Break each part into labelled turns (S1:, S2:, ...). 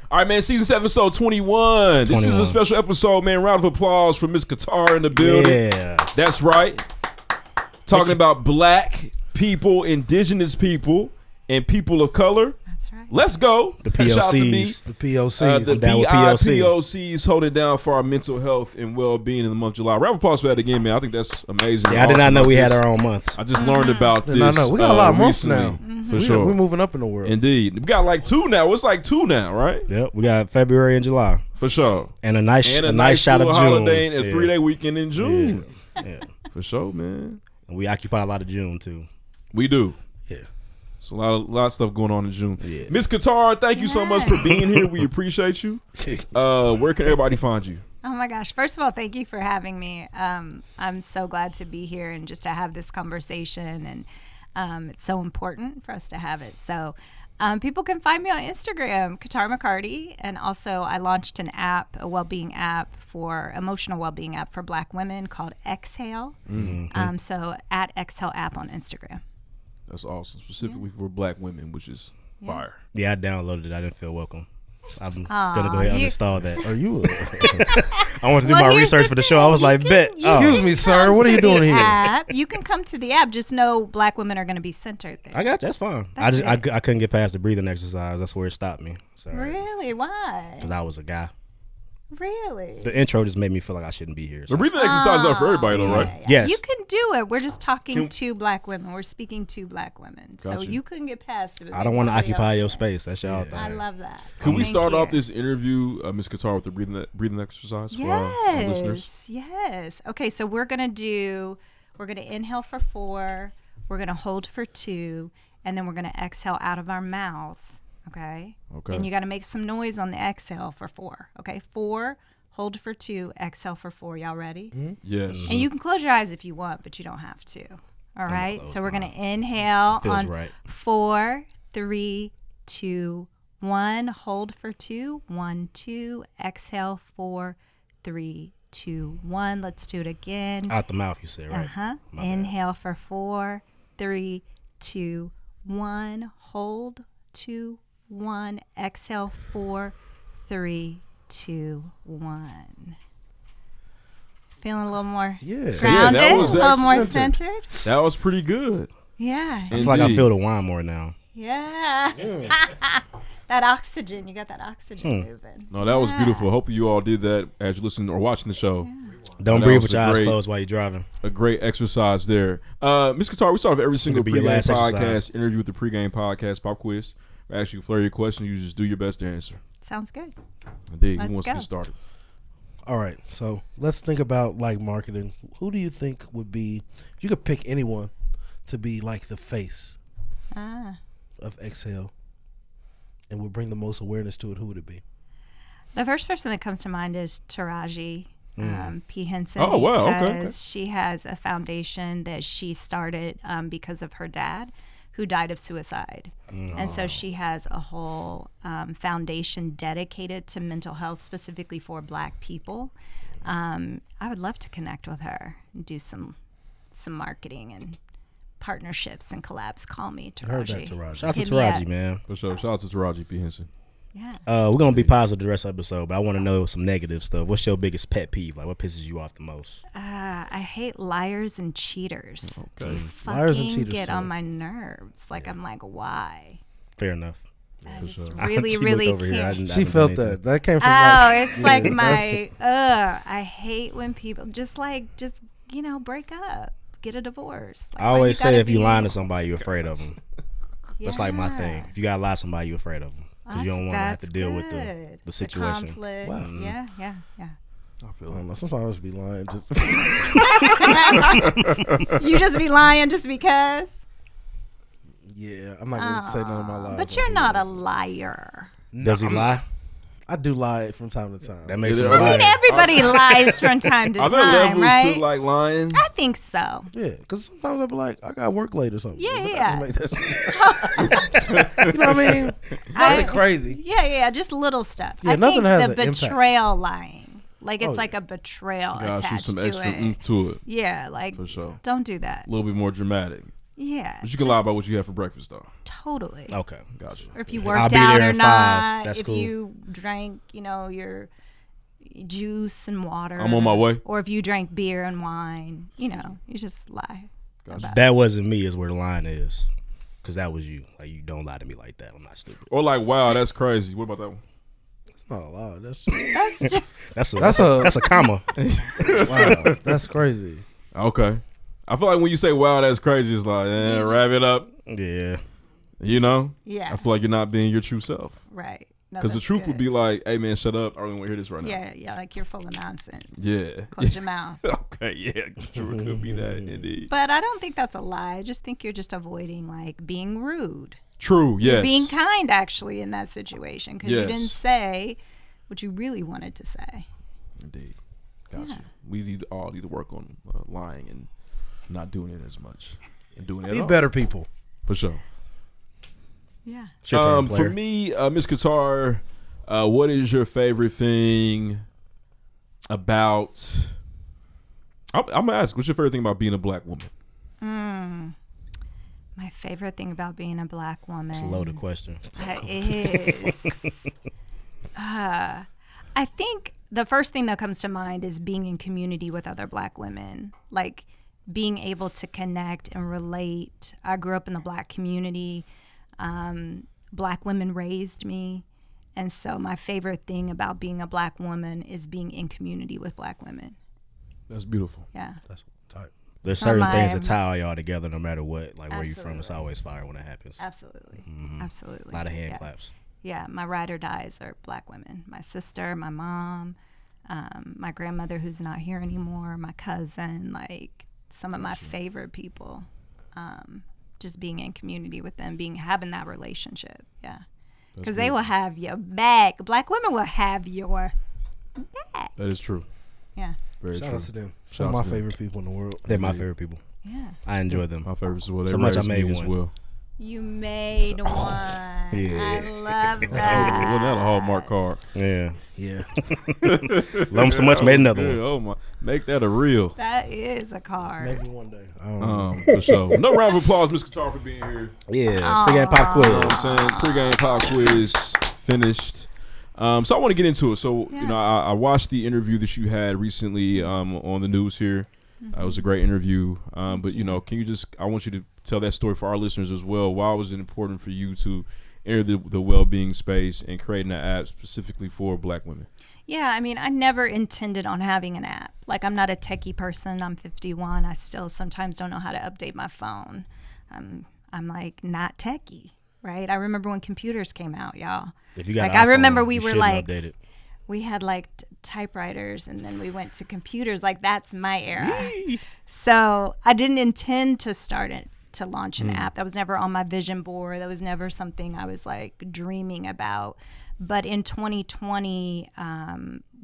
S1: All right, man. Season 7, episode 21. This is a special episode, man. Round of applause for Miss Katara in the building.
S2: Yeah.
S1: That's right. Talking about black people, indigenous people, and people of color.
S3: That's right.
S1: Let's go.
S2: The
S1: Shout out to me.
S2: POCs.
S4: The POCs.
S1: The BIPOCs holding down for our mental health and well-being in the month of July. Round of applause for that again, man. I think that's amazing.
S2: Yeah, I did not know we had our own month.
S1: I just learned about this.
S4: No, we got a lot of months now.
S1: For sure.
S4: We're moving up in the world.
S1: Indeed. We got like 2 now. It's like 2 now, right?
S2: Yep, we got February and July.
S1: For sure.
S2: And a nice shot of June.
S1: Holiday and a 3-day weekend in June.
S2: Yeah.
S1: For sure, man.
S2: And we occupy a lot of June, too.
S1: We do.
S4: Yeah.
S1: It's a lot of stuff going on in June.
S2: Yeah.
S1: Miss Katara, thank you so much for being here. We appreciate you. Where can everybody find you?
S3: Oh my gosh. First of all, thank you for having me. I'm so glad to be here and just to have this conversation. And it's so important for us to have it. So people can find me on Instagram, Katara McCarty. And also I launched an app, a well-being app emotional well-being app for black women called Exhale.
S1: Mm-hmm.
S3: So at Exhale app on Instagram.
S1: That's awesome. Specifically for black women, which is fire.
S2: Yeah, I downloaded it. I didn't feel welcome. I'm gonna go ahead and uninstall that.
S4: Are you?
S2: I wanted to do my research for the show. I was like, bet.
S4: Excuse me, sir. What are you doing here?
S3: You can come to the app. Just know black women are going to be centered there.
S2: I got you. That's fine. I couldn't get past the breathing exercise. That's where it stopped me. Sorry.
S3: Really? Why?
S2: Because I was a guy.
S3: Really?
S2: The intro just made me feel like I shouldn't be here. So.
S1: The breathing exercise are for everybody, though, right?
S3: Yeah.
S2: Yes.
S3: You can do it. We're just talking to black women. We're speaking to black women. So
S1: Gotcha.
S3: you couldn't get past it.
S2: I don't want to occupy your space. That's y'all thing.
S3: I love that.
S1: Could we start off this interview, Ms. Katara, with the breathing exercise for our listeners?
S3: Yes. Okay, so we're going to inhale for 4, we're going to hold for 2, and then we're going to exhale out of our mouth, okay? And you got to make some noise on the exhale for 4, okay? 4, hold for 2, exhale for 4. Y'all ready?
S4: Mm-hmm.
S1: Yes.
S3: And you can close your eyes if you want, but you don't have to. All right? So we're going to inhale on
S2: right.
S3: 4, 3, 2, 1. Hold for 2. 1, 2. Exhale 4, 3, 2, 1. Let's do it again.
S2: Out the mouth, you said, right?
S3: Uh-huh. Inhale for 4, 3, 2, 1. Hold 2, 1. Exhale 4, 3, 2, 1. Feeling a little more grounded, a little more centered.
S1: That was pretty good.
S3: Yeah.
S2: I feel like I feel the wine more now.
S3: Yeah. That oxygen. You got that oxygen moving.
S1: No, that was beautiful. Hope you all did that as you listen or watching the show.
S2: Don't breathe with your eyes closed while you're driving.
S1: A great exercise there. Ms. Katara, we start off every single pregame podcast interview with the pregame podcast pop quiz. We ask you a flurry of questions. You just do your best to answer.
S3: Sounds good.
S1: Indeed. Who wants to get started?
S4: All right, so let's think about like marketing. Who do you think would be, if you could pick anyone to be like the face of Exhale and would bring the most awareness to it, who would it be?
S3: The first person that comes to mind is Taraji P. Henson.
S1: Oh, wow.
S3: Because
S1: Okay.
S3: she has a foundation that she started because of her dad, who died of suicide. And so she has a whole foundation dedicated to mental health, specifically for black people. I would love to connect with her and do some marketing and partnerships and collabs. Call me, Taraji.
S4: I heard that, Taraji.
S2: Shout out to Taraji, man.
S1: For sure. Shout out to Taraji P. Henson.
S3: Yeah.
S2: We're going to be positive the rest of the episode, but I want to know some negative stuff. What's your biggest pet peeve? Like, what pisses you off the most?
S3: I hate liars and cheaters.
S1: Okay.
S3: They
S4: Liars and
S3: fucking
S4: cheaters,
S3: get
S4: so.
S3: on my nerves. Like, I'm like, why?
S2: Fair enough.
S3: I just
S1: sure.
S3: really,
S2: She
S3: really
S2: looked over here. I
S3: can't.
S4: She felt that. That came from
S3: It's like my, I hate when people just break up, get a divorce. Like,
S2: I always say if you lying to somebody, you're afraid of them. That's like my thing. If you got to lie to somebody, you're afraid of them. Because you don't want to have to deal with the situation.
S3: The conflict.
S4: Wow.
S3: Yeah.
S1: I feel
S4: I don't know. Sometimes I just be lying.
S3: You just be lying just because?
S4: Yeah, I'm not going to say none of my lies.
S3: But you're not a liar.
S2: Does he lie?
S4: I do lie from time to time.
S2: That makes
S1: Yeah,
S2: him a
S1: I
S2: liar.
S3: Everybody lies from time to
S1: Are there
S3: time,
S1: levels
S3: right?
S1: to like lying?
S3: I think so.
S4: Yeah, because sometimes I'll be like, I got work late or something.
S3: Yeah,
S4: But I just make that you know what I mean? Nothing crazy.
S3: Yeah, just little stuff.
S4: Yeah,
S3: I
S4: nothing
S3: think
S4: has
S3: the
S4: an impact.
S3: betrayal lying. Like it's
S4: Oh,
S3: like a betrayal
S1: Got you
S3: attached
S1: some
S3: to
S1: extra
S3: it.
S1: to it.
S3: Yeah, like
S1: For sure.
S3: don't do that.
S1: A little bit more dramatic.
S3: Yeah.
S1: But you can lie about what you had for breakfast, though.
S3: Totally.
S1: Okay, gotcha.
S3: Or if you worked out or not. If you drank, your juice and water.
S1: I'm on my way.
S3: Or if you drank beer and wine, you just lie.
S1: Gotcha.
S2: That wasn't me is where the line is. Because that was you. Like, you don't lie to me like that. I'm not stupid.
S1: Or like, wow, that's crazy. What about that one?
S4: It's not a lie.
S2: That's a comma.
S4: Wow, that's crazy.
S1: Okay. I feel like when you say, wow, that's crazy, it's like, wrap it up.
S2: Yeah.
S3: Yeah.
S1: I feel like you're not being your true self.
S3: Right.
S1: Because the truth would be like, hey, man, shut up. I don't want to hear this right now.
S3: Yeah, like you're full of nonsense.
S1: Yeah.
S3: Close your mouth.
S1: Okay, yeah. True, it could be that, indeed.
S3: But I don't think that's a lie. I just think you're just avoiding, like, being rude.
S1: True, yes.
S3: You're being kind, actually, in that situation. Because you didn't say what you really wanted to say.
S1: Indeed. Gotcha. We all need to work on lying and not doing it as much. And doing it
S4: Be better people.
S1: For sure.
S3: Yeah.
S1: For me, Miss Qatar, what is your favorite thing about? I'm gonna ask. What's your favorite thing about being a black woman?
S3: My favorite thing about being a black woman.
S2: It's a loaded question.
S3: Is. I think the first thing that comes to mind is being in community with other black women, like being able to connect and relate. I grew up in the black community. Black women raised me. And so my favorite thing about being a black woman is being in community with black women.
S1: That's beautiful.
S3: Yeah.
S4: That's tight.
S2: There's certain things that tie y'all together no matter what. Like, where you're from, it's always fire when that happens.
S3: Absolutely.
S2: Mm-hmm.
S3: Absolutely.
S2: A lot of hand claps.
S3: Yeah, my ride or dies are black women. My sister, my mom, my grandmother who's not here anymore, my cousin, like some of my favorite people. Just being in community with them, having that relationship. Yeah. Because they will have your back. Black women will have your back.
S1: That is true.
S3: Yeah.
S1: Very
S4: Shout
S1: true.
S4: out to them. Some of my favorite people in the world.
S2: They're my favorite people.
S3: Yeah.
S2: I enjoy them.
S1: My favorites as well. They
S2: so much I made
S1: as
S2: one.
S1: well.
S3: You made one.
S2: Yeah.
S3: I love that.
S1: Wasn't that a Hallmark card?
S2: Yeah.
S4: Yeah.
S2: Love them so much, made another one.
S1: Oh my! Make that a reel.
S3: That is a card.
S4: Maybe one day.
S1: For sure. No round of applause, Miss Qatar, for being here.
S2: Yeah. Pre-game pop quiz.
S1: You know what I'm saying? Pre-game pop quiz finished. So I want to get into it. So, I watched the interview that you had recently on the news here. It was a great interview. But, can I want you to tell that story for our listeners as well. Why was it important for you to enter the well-being space and creating an app specifically for black women?
S3: Yeah, I mean, I never intended on having an app. Like, I'm not a techie person. I'm 51. I still sometimes don't know how to update my phone. I'm like not techie, right? I remember when computers came out, y'all.
S2: If you got
S3: I
S2: iPhone,
S3: remember we were like,
S2: update it.
S3: We had like typewriters, and then we went to computers. Like, that's my era. So I didn't intend to to launch an app. That was never on my vision board. That was never something I was like dreaming about. But in 2020,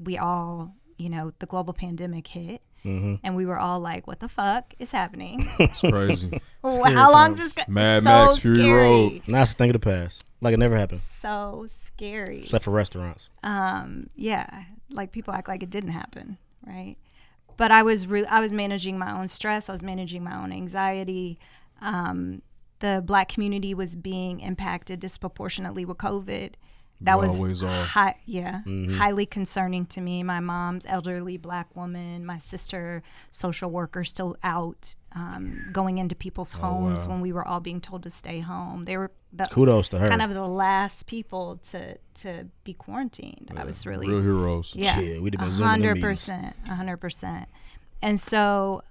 S3: we all, the global pandemic hit. And we were all like, what the fuck is happening?
S1: It's crazy.
S3: How long is this going to
S1: Mad Max Fury Road.
S2: Now it's a thing of the past. Like it never happened.
S3: So scary.
S2: Except for restaurants.
S3: Yeah. Like people act like it didn't happen, right? But I was managing my own stress. I was managing my own anxiety. The black community was being impacted disproportionately with COVID. That was highly concerning to me. My mom's elderly black woman, my sister, social worker, still out going into people's homes when we were all being told to stay home. They were
S2: kudos to her.
S3: Kind of the last people to be quarantined. I was really
S1: real heroes.
S3: Yeah,
S2: we'd have been
S3: 100%. And so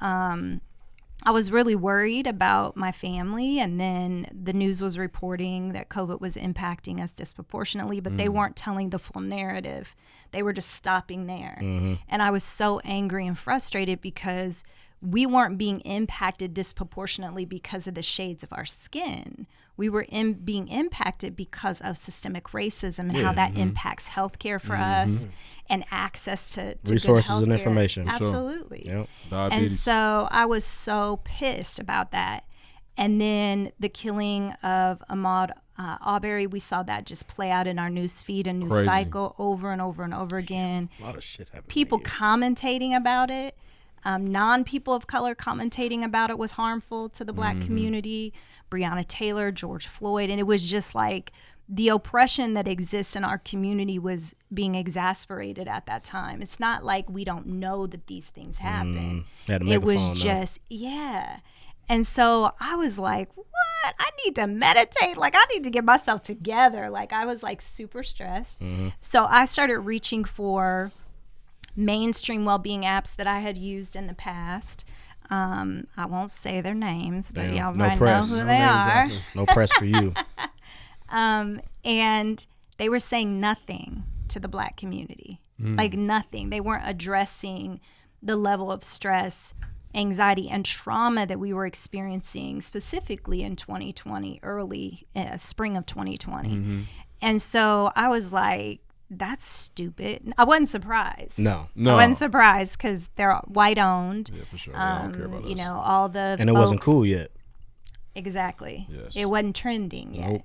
S3: I was really worried about my family, and then the news was reporting that COVID was impacting us disproportionately, but they weren't telling the full narrative. They were just stopping there. And I was so angry and frustrated because we weren't being impacted disproportionately because of the shades of our skin. We were being impacted because of systemic racism and how that impacts healthcare for us and access to
S2: resources
S3: good
S2: and information.
S3: Absolutely.
S2: Yep.
S3: And so I was so pissed about that. And then the killing of Ahmaud Arbery, we saw that just play out in our news feed, a news cycle over and over and over again.
S4: A lot of shit happened.
S3: People commentating about it. non-people of color commentating about it was harmful to the Black community. Breonna Taylor, George Floyd, and it was just like the oppression that exists in our community was being exacerbated at that time. It's not like we don't know that these things happen. It was just, And so I was like, what? I need to meditate. Like, I need to get myself together. Like, I was like super stressed. So I started reaching for mainstream well-being apps that I had used in the past. I won't say their names, but y'all might know who they are.
S2: No press for you.
S3: And they were saying nothing to the Black community, like nothing. They weren't addressing the level of stress, anxiety, and trauma that we were experiencing specifically in 2020, early spring of 2020. And so I was like, that's stupid. I wasn't surprised.
S2: No.
S3: I wasn't surprised because they're white owned.
S1: Yeah, for sure. They don't care about
S3: you
S1: us.
S3: know, all the
S2: And it wasn't cool yet.
S3: Exactly.
S1: Yes.
S3: It wasn't trending yet.
S2: Nope.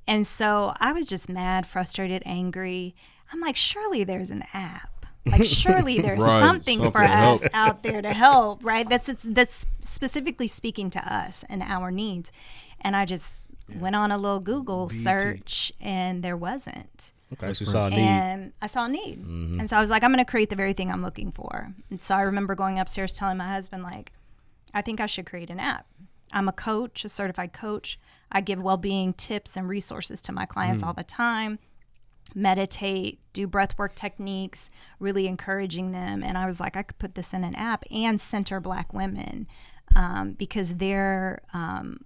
S3: And so I was just mad, frustrated, angry. I'm like, surely there's an app. Like, surely there's
S1: Right,
S3: something for
S1: something to
S3: us
S1: help.
S3: out there to help, right? That's specifically speaking to us and our needs. And I just went on a little Google
S4: BT.
S3: search, and there wasn't.
S2: Okay, so you saw a need.
S3: And I saw a need. And so I was like, I'm going to create the very thing I'm looking for. And so I remember going upstairs telling my husband, like, I think I should create an app. I'm a coach, a certified coach. I give well-being tips and resources to my clients all the time. Meditate, do breathwork techniques, really encouraging them. And I was like, I could put this in an app and center Black women because they're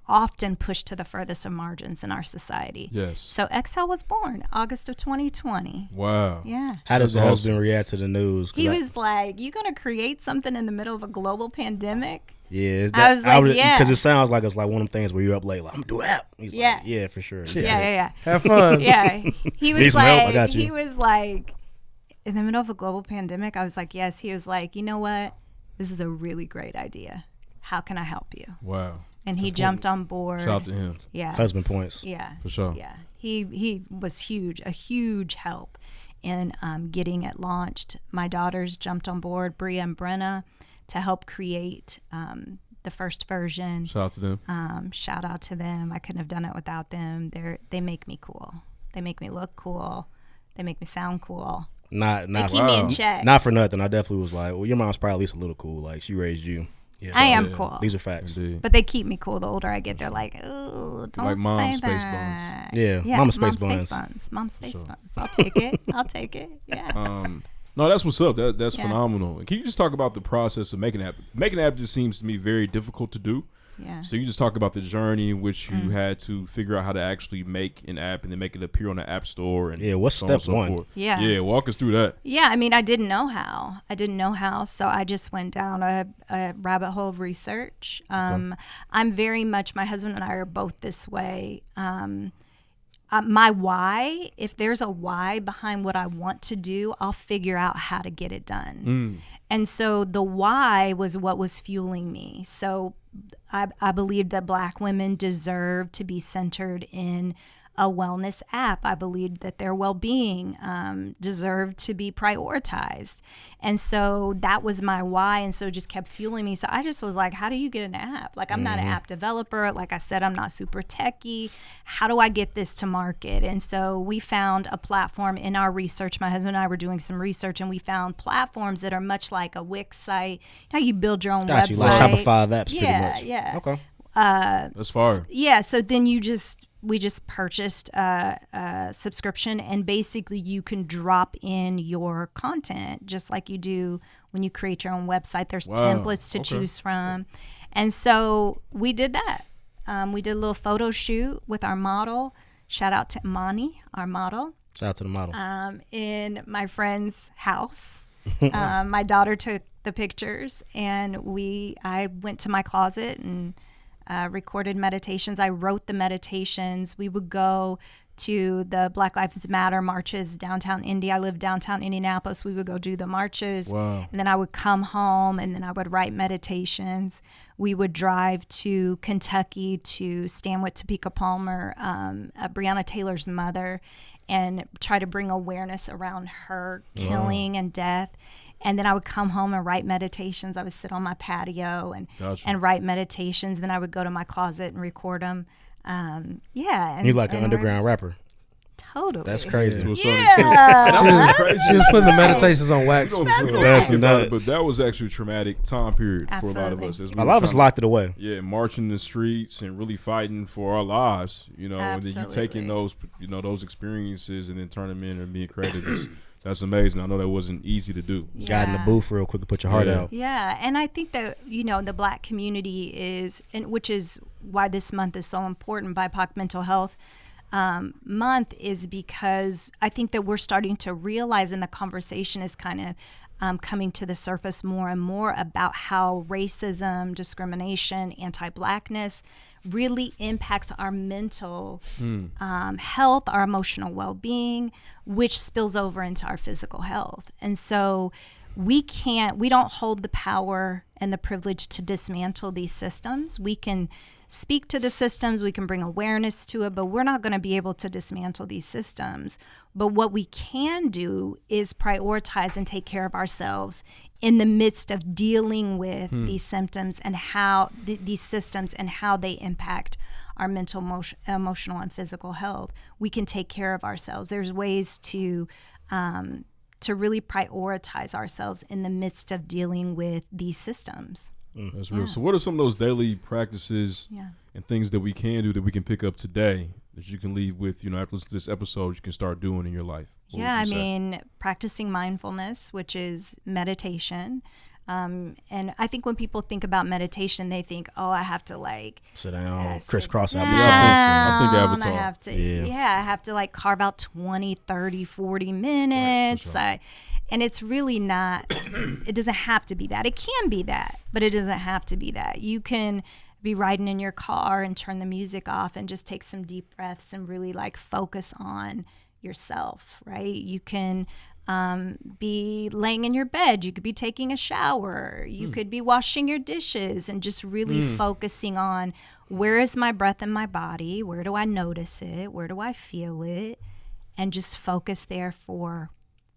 S3: often pushed to the furthest of margins in our society.
S1: Yes.
S3: So Exhale was born August of 2020.
S1: Wow.
S3: Yeah.
S2: How does your
S1: That's
S2: husband react to the news? 'Cause
S3: He was like, you going to create something in the middle of a global pandemic?
S2: Yeah,
S3: I was like, yeah.
S2: Because it sounds like it's like one of them things where you're up late, like, I'm gonna do an app. He's
S3: Yeah.
S2: like, yeah, for sure.
S3: Yeah.
S4: Have fun.
S3: Yeah. He
S2: Need
S3: was
S2: some help? I
S3: like,
S2: got you.
S3: he was like, in the middle of a global pandemic, I was like, yes. He was like, you know what? This is a really great idea. How can I help you?
S1: Wow.
S3: And he jumped on board.
S1: Shout out to him.
S3: Yeah.
S2: Husband points.
S3: Yeah.
S1: For sure.
S3: Yeah. He was a huge help in getting it launched. My daughters jumped on board, Bria and Brenna, to help create the first version.
S1: Shout out to them.
S3: Shout out to them. I couldn't have done it without them. They make me cool. They make me look cool. They make me sound cool.
S2: Not
S3: They keep me in check.
S2: Not for nothing. I definitely was like, well, your mom's probably at least a little cool. Like, she raised you.
S4: Yeah.
S3: I am
S1: Yeah.
S3: cool.
S2: These are facts.
S1: Indeed.
S3: But they keep me cool. The older I get, they're like, oh, don't
S1: Like Mom
S3: say
S1: Space
S3: that.
S2: Yeah, Mama Space Buns.
S3: Mom Space Buns. I'll take it. Yeah.
S1: No, that's what's up. That's
S3: Yeah.
S1: phenomenal. And can you just talk about the process of making an app? Making an app just seems to me very difficult to do.
S3: Yeah.
S1: So you just talk about the journey in which you had to figure out how to actually make an app and then make it appear on the App Store. And
S2: Yeah, what's
S1: so on and
S2: step
S1: so
S2: one?
S1: forth.
S3: Yeah.
S1: Yeah, walk us through that.
S3: Yeah, I mean, I didn't know how. So I just went down a rabbit hole of research. I'm very much, my husband and I are both this way. My why, if there's a why behind what I want to do, I'll figure out how to get it done. And so the why was what was fueling me. So I believed that Black women deserve to be centered in a wellness app. I believed that their well-being deserved to be prioritized. And so that was my why. And so it just kept fueling me. So I just was like, how do you get an app? Like, I'm not an app developer. Like I said, I'm not super techie. How do I get this to market? And so we found a platform in our research. My husband and I were doing some research, and we found platforms that are much like a Wix site. You know, you build your own
S2: Got
S3: website.
S2: you. Like Shopify apps, pretty much.
S3: Yeah.
S2: Okay.
S1: That's fire.
S3: Yeah, so then we just purchased a subscription, and basically you can drop in your content just like you do when you create your own website. There's
S1: Wow.
S3: templates to
S1: Okay.
S3: choose from. And so we did that. We did a little photo shoot with our model. Shout out to Imani, our model,
S2: Shout out to the model.
S3: in my friend's house. My daughter took the pictures, and I went to my closet and recorded meditations. I wrote the meditations. We would go to the Black Lives Matter marches downtown Indy. I live downtown Indianapolis. We would go do the marches.
S1: Wow.
S3: And then I would come home, and then I would write meditations. We would drive to Kentucky to stand with Topeka Palmer, Breonna Taylor's mother, and try to bring awareness around her killing and death. And then I would come home and write meditations. I would sit on my patio and write meditations. Then I would go to my closet and record them. And
S2: you like an underground rapper.
S3: Totally.
S2: That's crazy.
S3: Yeah.
S4: She was putting the meditations on wax.
S1: But that was actually a traumatic time period for a lot of us.
S2: A lot of us locked it away.
S1: Yeah, marching the streets and really fighting for our lives, and then you taking those, those experiences and then turn them in and being creative. That's amazing. I know that wasn't easy to do.
S2: Yeah. Got in the booth real quick to put your heart out.
S3: Yeah, and I think that, the Black community is, and which is why this month is so important, BIPOC Mental Health Month, is because I think that we're starting to realize, and the conversation is kind of coming to the surface more and more about how racism, discrimination, anti-Blackness really impacts our mental health, our emotional well-being, which spills over into our physical health. And so we don't hold the power and the privilege to dismantle these systems. We can speak to the systems, we can bring awareness to it, but we're not going to be able to dismantle these systems. But what we can do is prioritize and take care of ourselves in the midst of dealing with these symptoms and how these systems and how they impact our mental, emotional, and physical health. We can take care of ourselves. There's ways to really prioritize ourselves in the midst of dealing with these systems.
S1: That's real. So what are some of those daily practices and things that we can do that we can pick up today that you can leave with, after listening to this episode, you can start doing in your life?
S3: Practicing mindfulness, which is meditation. And I think when people think about meditation, they think, I have to
S2: sit down, crisscross out.
S1: I think Avatar.
S3: I have to carve out 20, 30, 40 minutes.
S1: Right,
S3: and it's really not, it doesn't have to be that. It can be that, but it doesn't have to be that. You can be riding in your car and turn the music off and just take some deep breaths and really focus on yourself, right? You can be laying in your bed. You could be taking a shower. You could be washing your dishes and just really focusing on, where is my breath in my body? Where do I notice it? Where do I feel it? And just focus there for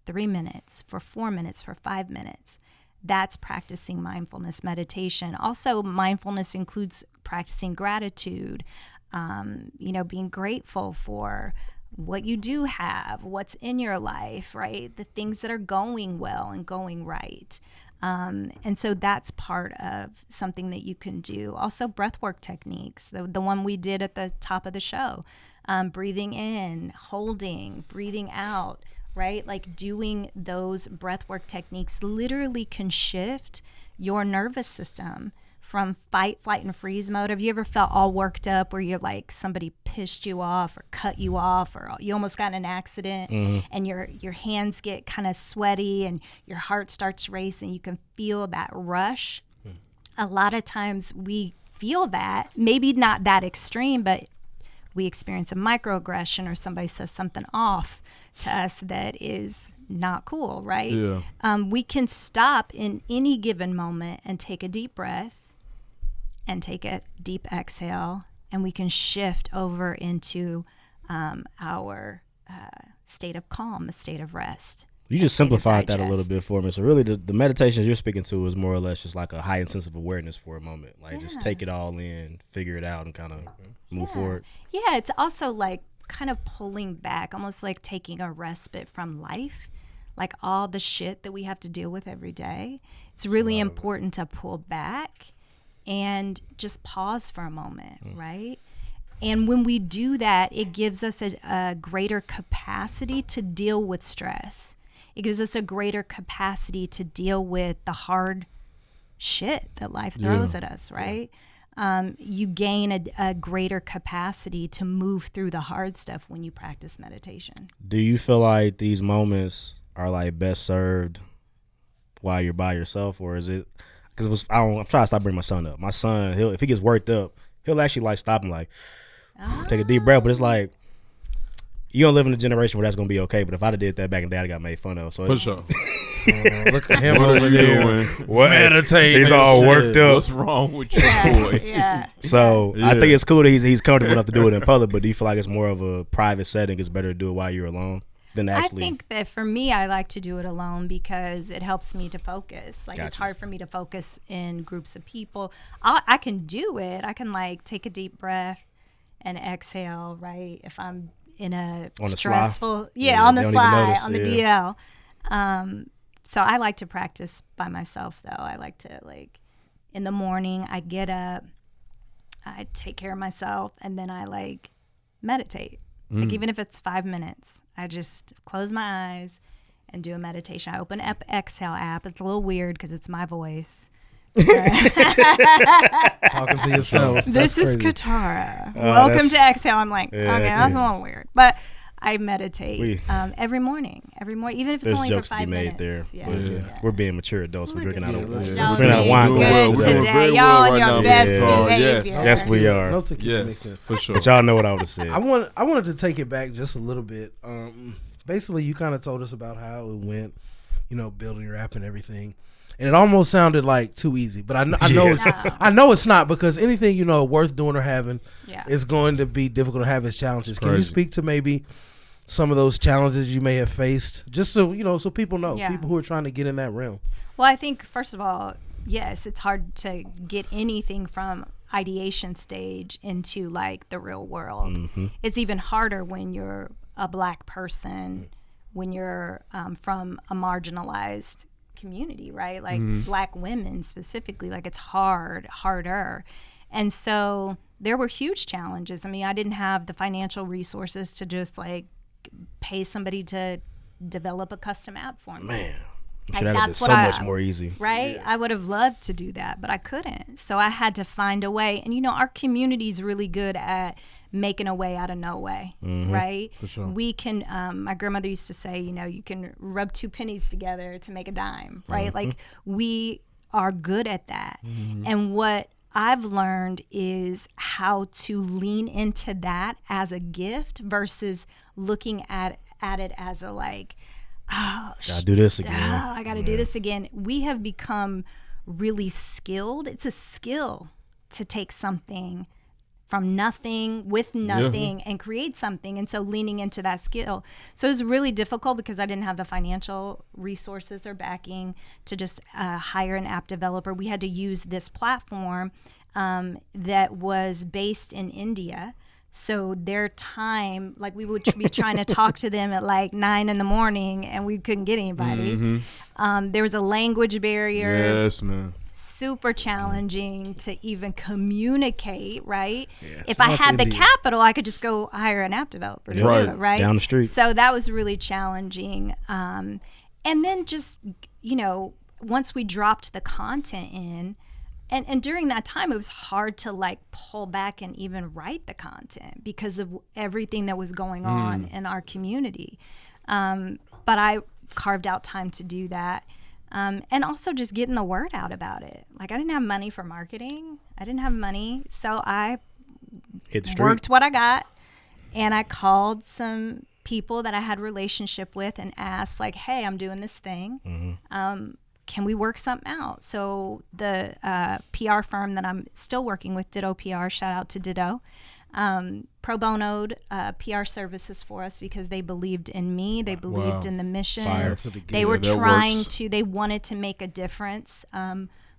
S3: 3 minutes, for 4 minutes, for 5 minutes. That's practicing mindfulness meditation. Also, mindfulness includes practicing gratitude, being grateful for what you do have, what's in your life, right? The things that are going well and going right. And so that's part of something that you can do. Also, breathwork techniques, the one we did at the top of the show, breathing in, holding, breathing out, right? Doing those breathwork techniques literally can shift your nervous system from fight, flight, and freeze mode. Have you ever felt all worked up where you're somebody pissed you off or cut you off, or you almost got in an accident and your hands get kind of sweaty and your heart starts racing? You can feel that rush. A lot of times we feel that, maybe not that extreme, but we experience a microaggression or somebody says something off to us that is not cool, right?
S1: Yeah.
S3: We can stop in any given moment and take a deep breath and take a deep exhale, and we can shift over into our state of calm, a state of rest.
S2: You just simplified that a little bit for me. So really the meditations you're speaking to is more or less just a heightened sense of awareness for a moment. Just take it all in, figure it out, and kind of move forward.
S3: Yeah, it's also kind of pulling back, almost like taking a respite from life, all the shit that we have to deal with every day. It's really important to pull back and just pause for a moment, right? And when we do that, it gives us a greater capacity to deal with stress. It gives us a greater capacity to deal with the hard shit that life throws at us, right? You gain a greater capacity to move through the hard stuff when you practice meditation.
S2: Do you feel like these moments are best served while you're by yourself, or is it? Because I'm trying to stop bringing my son up. My son, if he gets worked up, he'll actually stop and take a deep breath. But it's you don't live in a generation where that's gonna be okay. But if I'd have did that back in the day, I got made fun of. So
S1: for sure.
S4: Look at him over there.
S2: What?
S4: Meditate.
S2: He's all worked up.
S1: What's wrong with you, boy?
S3: Yeah.
S2: So I think it's cool that he's comfortable enough to do it in public. But do you feel like it's more of a private setting? It's better to do it while you're alone? than actually.
S3: I think that for me, I like to do it alone because it helps me to focus. Like, it's
S2: Gotcha.
S3: hard for me to focus in groups of people. I can do it. I can like take a deep breath and exhale, right? If I'm in a
S2: On the
S3: stressful,
S2: sly.
S3: yeah,
S2: Yeah,
S3: on
S2: they
S3: the
S2: don't even
S3: slide,
S2: notice,
S3: on the
S2: yeah.
S3: DL. So I like to practice by myself, though. I like to, like, in the morning, I get up, I take care of myself, and then I like meditate. Like, even if it's 5 minutes, I just close my eyes and do a meditation. I open up Exhale app. It's a little weird because it's my voice.
S4: Talking to yourself.
S3: This is
S4: crazy.
S3: Katara. Welcome to Exhale. I'm like,
S2: Yeah,
S3: okay, that's a little weird. But I meditate every morning, even if it's
S2: There's
S3: only for
S2: jokes to be
S3: 5
S2: made
S3: minutes.
S2: there.
S3: Yeah.
S2: But
S3: Yeah.
S2: we're being mature adults. We're drinking out of
S4: Yeah,
S3: Y'all
S2: we're drinking out of
S3: doing
S2: wine
S3: good
S2: glasses.
S1: We're doing
S3: today.
S1: very
S3: Y'all
S1: well
S3: on
S1: right
S3: your
S1: now,
S3: best
S1: Mr. Carr.
S3: behavior.
S2: Yes, we are.
S4: No tequila
S1: Yes,
S4: mixer.
S1: for sure.
S2: But y'all know what I would have said.
S4: I wanted to take it back just a little bit. Basically, you kind of told us about how it went, building your app and everything, and it almost sounded like too easy. But I know I know it's not, because anything worth doing or having is going to be difficult to have its challenges. Can you
S1: Crazy.
S4: speak to maybe some of those challenges you may have faced, just so so people know,
S3: Yeah.
S4: people who are trying to get in that realm?
S3: Well, I think, first of all, yes, it's hard to get anything from ideation stage into like the real world. It's even harder when you're a Black person, when you're from a marginalized community, right? Like Black women specifically, like it's harder. And so there were huge challenges. I mean, I didn't have the financial resources to just like pay somebody to develop a custom app for me.
S2: Man,
S3: Like,
S2: should have been
S3: that's
S2: so
S3: what
S2: much more easy.
S3: Right? I would have loved to do that, but I couldn't. So I had to find a way. And our community is really good at making a way out of no way, right?
S1: For sure.
S3: We can, my grandmother used to say, you can rub 2 pennies together to make a dime, right? Like, we are good at that. And what I've learned is how to lean into that as a gift versus looking at it as a like,
S2: Gotta do this again.
S3: I got to do this again. We have become really skilled. It's a skill to take something from nothing with nothing and create something. And so leaning into that skill. So it was really difficult because I didn't have the financial resources or backing to just hire an app developer. We had to use this platform that was based in India. So their time, like we would be trying to talk to them at like 9 a.m. and we couldn't get anybody. There was a language barrier.
S1: Yes, man.
S3: Super challenging to even communicate, right?
S2: Yeah.
S3: If I
S4: South
S3: had the
S4: India.
S3: capital, I could just go hire an app developer to
S1: Right.
S3: do it, right?
S2: Down the street.
S3: So that was really challenging. And then just, once we dropped the content in, and during that time, it was hard to like pull back and even write the content because of everything that was going on in our community. But I carved out time to do that. And also just getting the word out about it. Like, I didn't have money for marketing. I didn't have money. So I
S2: Hit the street.
S3: worked what I got, and I called some people that I had relationship with and asked, like, hey, I'm doing this thing. Can we work something out? So the PR firm that I'm still working with, Ditto PR, shout out to Ditto, pro bonoed PR services for us because they believed in me. They believed in the mission.
S4: Fire to the
S3: They
S4: good.
S3: were
S1: that
S3: trying
S1: works.
S3: they wanted to make a difference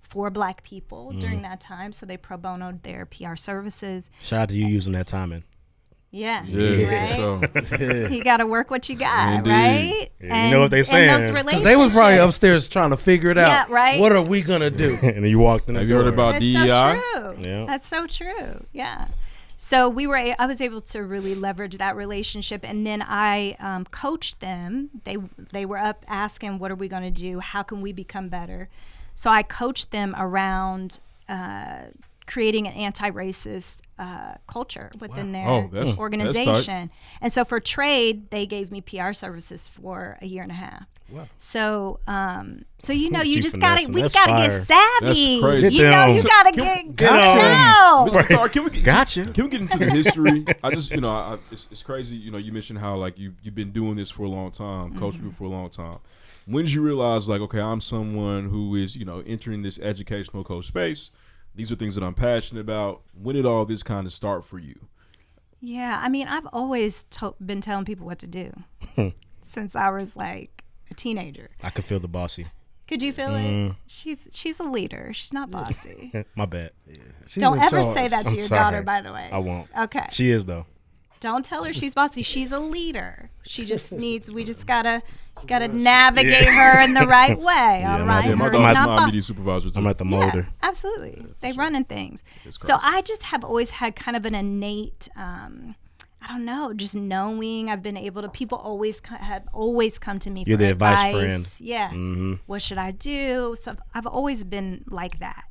S3: for Black people during that time. So they pro bonoed their PR services.
S2: Shout out to you using that timing.
S3: Yeah.
S1: Yeah,
S3: Right?
S1: for sure.
S3: You got to work what you got,
S1: Indeed.
S3: right?
S2: Yeah, you know what they saying.
S3: And those
S4: 'Cause they was probably
S3: relationships.
S4: upstairs trying to figure it out.
S3: Yeah, right.
S4: What are we gonna do?
S2: And then you walked in the
S1: Have you heard
S2: door.
S1: about
S3: That's
S1: DEI?
S3: so true.
S2: Yeah.
S3: That's so true. Yeah. So I was able to really leverage that relationship, and then I coached them. They were up asking, "What are we going to do? How can we become better?" So I coached them around creating an anti-racist culture within
S1: Oh,
S3: their
S1: that's
S3: organization. And so for trade, they gave me PR services for a year and a half.
S4: Wow.
S3: So, you
S2: You
S3: just gotta,
S2: finessing.
S3: we
S2: That's
S3: gotta get
S2: fire.
S3: savvy.
S1: That's crazy.
S3: You
S2: Get
S3: know,
S2: them.
S3: you gotta get know.
S1: Mr. Tar, can we get
S2: Gotcha.
S1: Can we get into the history? I just, it's crazy. You mentioned how like you've been doing this for a long time, coaching people for a long time. When did you realize like, okay, I'm someone who is entering this educational coach space? These are things that I'm passionate about. When did all this kind of start for you?
S3: Yeah, I mean, I've always been telling people what to do. since I was like a teenager.
S2: I could feel the bossy.
S3: Could you feel it? She's a leader. She's not bossy.
S2: My bad.
S4: She's
S3: Don't
S4: in
S3: ever
S4: charge.
S3: say that to
S2: I'm
S3: your
S2: sorry.
S3: daughter, by the way.
S2: I won't.
S3: Okay.
S2: She is though.
S3: Don't tell her she's bossy. She's a leader. She just needs. We just gotta navigate her in the right way. All
S2: I'm
S3: right.
S2: at the-
S1: My
S3: Hers
S1: daughter's
S3: not
S1: my
S3: bo-
S1: immediate supervisor too.
S2: I'm at the molder.
S3: Yeah, absolutely. They run in things.
S1: It's
S3: So
S1: crazy.
S3: I just have always had kind of an innate, I don't know, just knowing. I've been able to. People have always come to me.
S2: You're
S3: for
S2: the advice friend.
S3: Yeah.
S2: Mm-hmm.
S3: What should I do? So I've always been like that.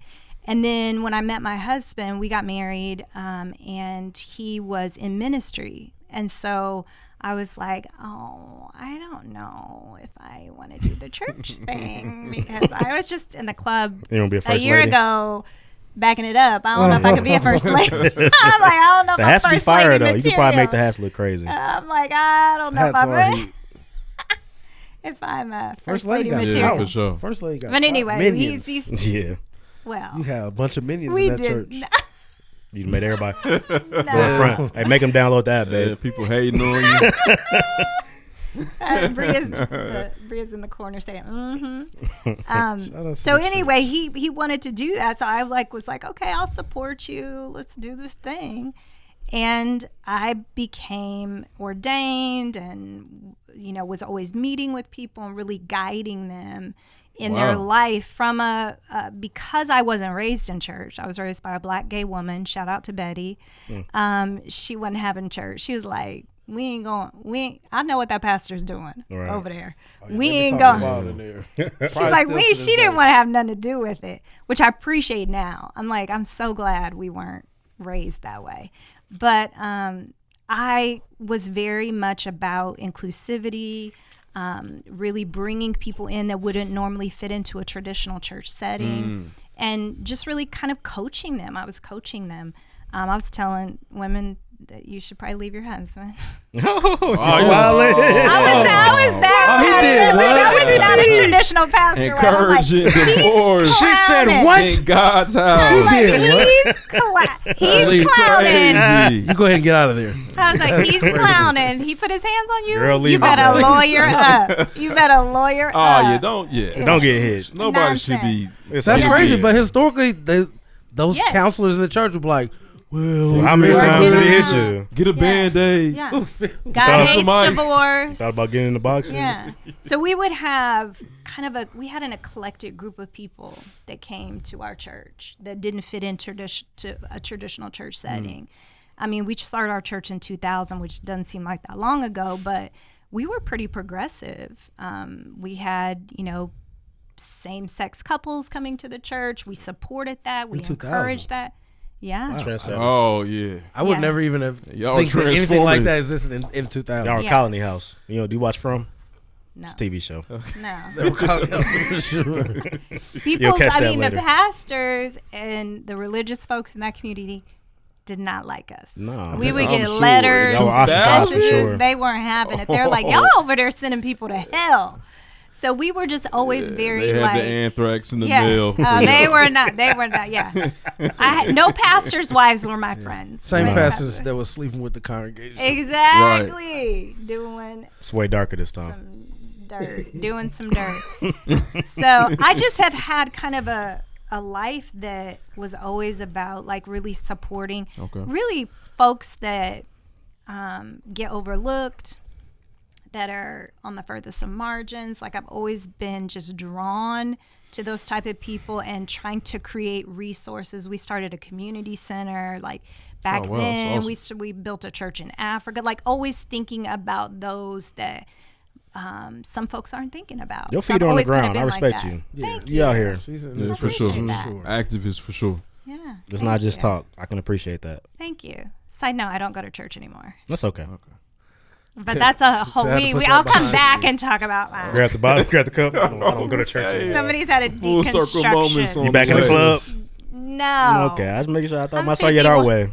S3: And then when I met my husband, we got married, and he was in ministry, and so I was like, oh, I don't know if I want to do the church thing, because I was just in the club
S2: You want to be a
S3: a
S2: first
S3: year
S2: lady?
S3: ago backing it up. I don't know if I could be a first lady. I'm like, I don't know if
S2: The
S3: I'm
S2: hats be
S3: first
S2: fire
S3: lady
S2: though. You could probably make the
S3: material.
S2: hats look crazy.
S3: I'm like, I don't know
S4: Hats
S3: if
S4: are
S3: I'm
S4: heat.
S3: if I'm a
S4: First
S3: first
S4: lady
S3: lady
S4: got
S3: material.
S1: Yeah, for sure.
S4: First lady got
S3: But anyway,
S4: minions.
S3: he's
S2: Yeah.
S3: well.
S4: You have a bunch of minions
S3: We
S4: in that
S3: did.
S4: church.
S2: You made everybody go
S3: No.
S2: up front. Hey, make them download that,
S1: Yeah,
S2: babe.
S1: people hating on you.
S3: Bria's in the corner saying,
S4: Shout out to
S3: so
S4: the
S3: anyway, he wanted to do that. So I was like, okay, I'll support you. Let's do this thing. And I became ordained and, was always meeting with people and really guiding them in their
S1: Wow.
S3: life from because I wasn't raised in church. I was raised by a black gay woman. Shout out to Betty. She wasn't having church. She was like, I know what that pastor's doing
S2: Right.
S3: over there.
S4: Oh, yeah,
S3: We
S4: they be
S3: ain't
S4: talking
S3: going.
S4: about it in there.
S3: She's like, she didn't want to have nothing to do with it, which I appreciate now. I'm like, I'm so glad we weren't raised that way. But I was very much about inclusivity, really bringing people in that wouldn't normally fit into a traditional church setting, and just really kind of coaching them. I was coaching them. I was telling women that you should probably leave your husband.
S2: Oh,
S3: I was that.
S4: Oh, he did what?
S3: That was not a traditional pastor.
S1: Encouraging divorce.
S4: She said
S3: clowning.
S4: what?
S1: In God's house.
S3: I'm like,
S4: did what?
S3: he's clowning.
S1: Crazy.
S4: You go ahead and get out of there.
S3: I was like, he's clowning. He put his hands on you.
S2: Girl,
S3: You
S2: leave
S3: better
S2: his ass.
S3: lawyer up. You better lawyer
S1: Oh
S3: up.
S1: yeah, don't
S2: get hit.
S1: Nobody should be.
S2: It's
S4: That's
S2: like-
S4: crazy,
S1: Yeah.
S4: but historically, those
S3: Yes.
S4: counselors in the church would be like, well,
S2: How many
S3: We're
S2: times did he hit
S3: gonna-
S2: you?
S1: Get a Band-Aid.
S3: Yeah.
S2: Thought
S3: God
S2: of
S3: hates
S1: some ice.
S3: divorce.
S2: Thought about getting in the box?
S3: Yeah. So we would have we had an eclectic group of people that came to our church that didn't fit into to a traditional church setting. I mean, we started our church in 2000, which doesn't seem like that long ago, but we were pretty progressive. We had, same-sex couples coming to the church. We supported that. We
S4: 2000.
S3: encouraged that. Yeah.
S2: Trendsetters.
S1: Oh yeah.
S4: I would
S3: Yeah.
S4: never even have
S1: Y'all
S4: think that anything like
S1: transforming.
S4: that existed in 2000.
S2: Y'all were
S3: Yeah.
S2: Colony House. Do you watch From?
S3: No.
S2: It's a TV show.
S3: No.
S4: They were calling out for sure.
S3: People,
S2: catch
S3: I
S2: that
S3: mean,
S2: later.
S3: the pastors and the religious folks in that community did not like us.
S2: No.
S3: We would
S1: I'm
S3: get
S1: sure.
S3: letters,
S2: Y'all were ostracized for
S3: messages.
S2: sure.
S3: They weren't having it. They're like, y'all over there sending people to hell. So we were just always very
S1: They had
S3: like,
S1: the anthrax in the
S3: yeah.
S1: mail.
S3: They were not. They were not. Yeah. No pastors' wives were my friends.
S4: Same
S3: Right.
S4: pastors that was sleeping with the congregation.
S3: Exactly. Doing
S2: It's way darker this time.
S3: some dirt, doing some dirt. So I just have had kind of a life that was always about like really supporting really folks that get overlooked, that are on the furthest of margins. Like I've always been just drawn to those type of people and trying to create resources. We started a community center like back
S1: Oh, wow,
S3: then.
S1: that's awesome.
S3: We built a church in Africa, like always thinking about those that some folks aren't thinking about.
S2: Your
S3: So
S2: feet
S3: I've
S2: are on the
S3: always kinda
S2: ground.
S3: been
S2: I
S3: like
S2: respect
S3: that.
S2: you.
S3: Thank
S2: You out here.
S4: She's in
S1: Yeah, for sure.
S3: appreciate that.
S1: Activist for sure.
S3: Yeah.
S2: It's
S3: thank
S2: not just
S3: you.
S2: talk. I can appreciate that.
S3: Thank you. Side note, I don't go to church anymore.
S2: That's okay.
S3: But that's a whole
S4: So I had to
S3: we
S4: put that
S3: I'll come
S4: behind
S3: back and talk about that.
S2: Grab the bottle, grab the cup. I don't go to church.
S1: Hey.
S3: Somebody's had a
S1: Full circle moments
S3: deconstruction.
S1: on
S2: You back in the
S1: way.
S2: club?
S3: No.
S2: Okay, I was making sure. I thought
S3: I'm
S2: I saw you our
S3: 51.
S2: way.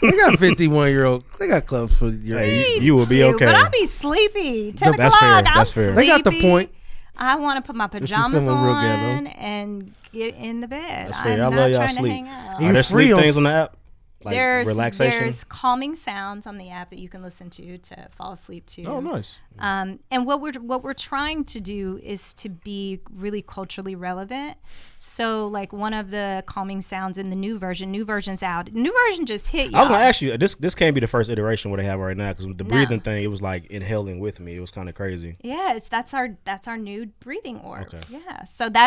S4: They got 51-year-old. They got clubs for your age.
S2: Hey, you will be okay.
S3: But I'll be sleepy. 10
S2: That's
S3: o'clock.
S2: fair.
S3: I'm
S2: That's fair.
S4: They got the
S3: sleepy.
S4: point.
S3: I want to put my
S4: you're
S3: pajamas
S4: feeling real
S3: on
S4: ghetto.
S3: and get in the bed.
S2: That's fair. I
S3: I'm
S2: love
S3: not
S2: y'all
S3: trying
S2: sleep.
S3: to hang out.
S4: You
S2: Are there
S4: free
S2: sleep
S4: on
S2: things on the app? Like relaxation?
S3: There's calming sounds on the app that you can listen to fall asleep to.
S1: Oh, nice.
S3: And what we're trying to do is to be really culturally relevant. So like one of the calming sounds in the new version's out. New version just hit, y'all.
S2: I was gonna ask you. This can't be the first iteration what they have right now, because the breathing thing, it was like inhaling with me. It was kind of crazy.
S3: Yeah, that's our new breathing orb.
S2: Okay.
S3: Yeah,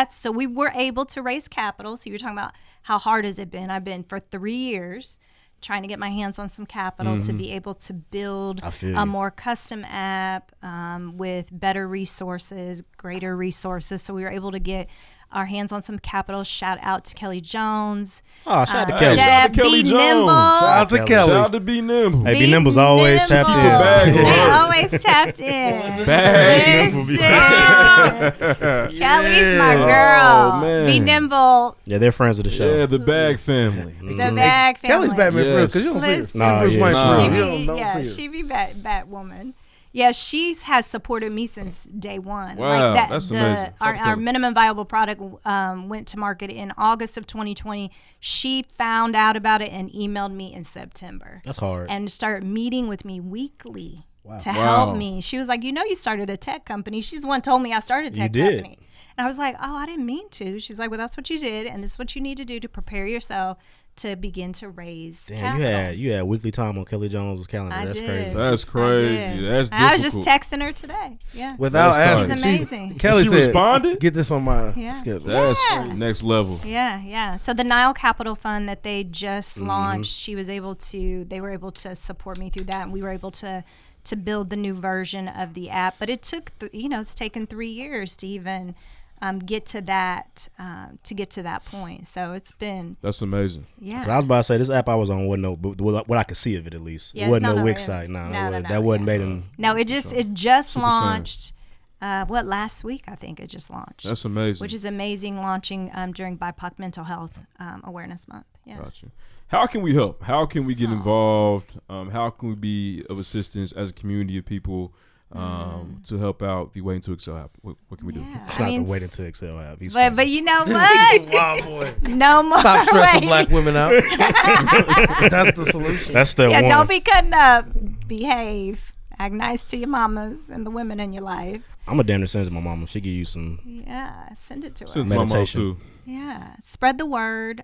S3: so we were able to raise capital. So you're talking about how hard has it been? I've been for 3 years trying to get my hands on some capital to be able to build a more custom app with better resources, greater resources. So we were able to get our hands on some capital. Shout out to Kelly Jones.
S2: Oh, shout out to Kelly.
S3: Shout out to Kelly Jones.
S1: Shout
S4: out to Kelly.
S1: Shout out to Be Nimble.
S2: Hey, Be Nimble's always tapped in.
S1: Bag
S3: They
S1: work.
S3: always tapped in.
S1: Bag.
S3: Listen. Kelly's my girl.
S1: Oh, man.
S3: Be Nimble.
S2: Yeah, they're friends of the show.
S1: Yeah, the Bag family.
S3: The Bag family.
S4: Kelly's Batman for real, because you don't see her.
S3: Listen.
S2: Nah,
S4: Bruce
S2: yeah.
S4: Wayne
S1: Nah.
S4: for
S3: She
S4: real.
S3: be,
S4: You don't see her.
S3: she be Batwoman. Yeah, she has supported me since day one.
S1: Wow,
S3: like
S1: that's amazing.
S3: Our
S1: Fuck them.
S3: minimum viable product went to market in August of 2020. She found out about it and emailed me in September.
S2: That's hard.
S3: And started meeting with me weekly to
S1: Wow.
S3: help me. She was like, you started a tech company. She's the one who told me I started a tech
S2: did.
S3: company. And I was like, oh, I didn't mean to. She's like, well, that's what you did, and this is what you need to do to prepare yourself to begin to raise
S2: Damn,
S3: capital.
S2: you had weekly time on Kelly Jones' calendar.
S3: I
S2: That's
S3: did.
S2: crazy.
S1: That's
S3: I
S1: crazy.
S3: did.
S1: That's difficult.
S3: I was just texting her today. Yeah.
S4: Without
S1: That's
S4: asking.
S3: It's
S1: tight.
S3: amazing.
S4: Kelly
S1: She
S4: said,
S1: responded?
S4: get this on my
S3: Yeah.
S4: schedule.
S1: That's
S3: Yeah.
S1: next level.
S3: Yeah. So the Nile Capital Fund that they just
S2: Mm-hmm.
S3: launched, they were able to support me through that, and we were able to build the new version of the app. But it took, it's taken 3 years to even get to that point. So it's been,
S1: That's amazing.
S3: yeah.
S2: I was about to say, this app I was on wasn't no, but what I could see of it at least.
S3: Yeah,
S2: It wasn't
S3: it's
S2: no
S3: not
S2: Wix
S3: no-
S2: site.
S3: no,
S2: That wasn't made in.
S3: No, it just
S1: Super
S3: launched. Last week I think it just launched.
S1: That's amazing.
S3: Which is amazing, launching during BIPOC Mental Health Awareness Month. Yeah.
S1: Gotcha. How can we help? How can we get involved? How can we be of assistance as a community of people to help out the Waiting to Excel app? What can we do?
S3: Yeah.
S2: It's not the Waiting to Excel app. He's
S3: But
S2: funny.
S3: you know what?
S4: Wow, boy.
S3: No more.
S4: Stop stressing
S3: waiting.
S4: black women out. That's the solution.
S2: That's the
S3: Yeah,
S2: one.
S3: don't be cutting up. Behave. Act nice to your mamas and the women in your life.
S2: I'm a damn send to my mama. She give you some.
S3: Yeah, send it to her.
S1: Since my mom
S2: Meditation.
S1: too.
S3: Yeah, spread the word.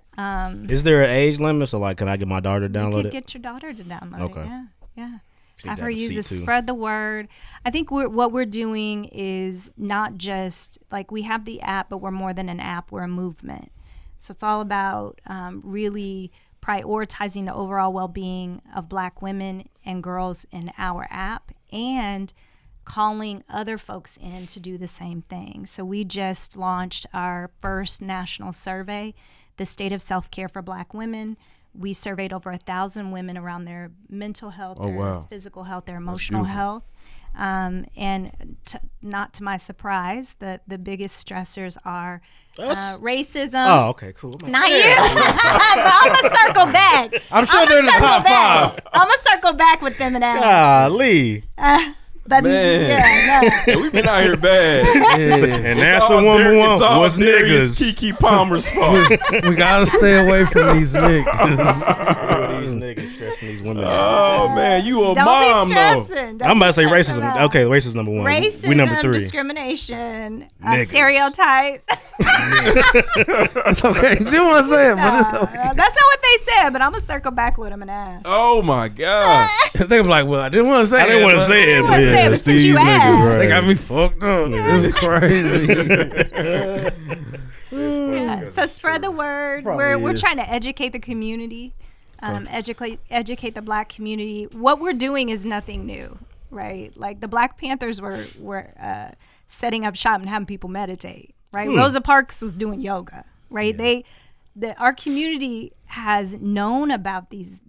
S2: Is there an age limit? So like, can I get my daughter to
S3: You
S2: download
S3: could
S2: it?
S3: get your daughter to download
S2: Okay.
S3: it. Yeah.
S2: She
S3: Have
S2: got
S3: her
S2: the
S3: use it.
S2: C2.
S3: Spread the word. I think what we're doing is not just like we have the app, but we're more than an app. We're a movement. So it's all about really prioritizing the overall well-being of Black women and girls in our app, and calling other folks in to do the same thing. So we just launched our first national survey, the State of Self-Care for Black Women. We surveyed over 1,000 women around their mental health,
S1: Oh,
S3: their
S1: wow.
S3: physical health, their emotional
S1: beautiful.
S3: health. Not to my surprise, the biggest stressors are racism.
S2: Oh, okay, cool.
S3: Not you. I'm going to circle back.
S4: I'm sure they're in the top five.
S3: I'm going to circle back with them and ask.
S2: Golly.
S3: But
S1: Man.
S3: yeah,
S1: Yeah, we've been out here bad.
S2: And
S1: It's
S2: that's
S1: all
S2: a woman
S1: Darius-
S2: one.
S1: it's all
S2: What's
S1: Darius
S2: niggas?
S1: Kiki Palmer's fault.
S4: We gotta stay away from these niggas.
S2: These niggas stressing these women out.
S1: Oh man, you a
S3: don't
S1: mom
S3: be
S1: though.
S3: stressing. Don't
S2: I'm about to say
S3: be stressing
S2: racism.
S3: out.
S2: Okay, racism number one.
S3: Racism,
S2: We number 3.
S3: discrimination,
S2: Niggas.
S3: stereotypes.
S4: It's okay. She don't want to say it, but it's okay.
S3: That's not what they said, but I'm going to circle back with them and ask.
S1: Oh my gosh.
S4: They be like, well, I didn't want to say it.
S2: I didn't want to say it,
S3: didn't
S2: but
S3: wanna say it,
S2: yeah,
S3: but since you
S2: these niggas,
S3: asked.
S2: right.
S4: They got me fucked up. This is crazy.
S3: Yeah. So spread the word.
S4: Probably
S3: We're
S4: is.
S3: trying to educate the community, educate the Black community. What we're doing is nothing new, right? Like the Black Panthers were setting up shop and having people meditate, right? Rosa Parks was doing yoga, right? Our community has known about these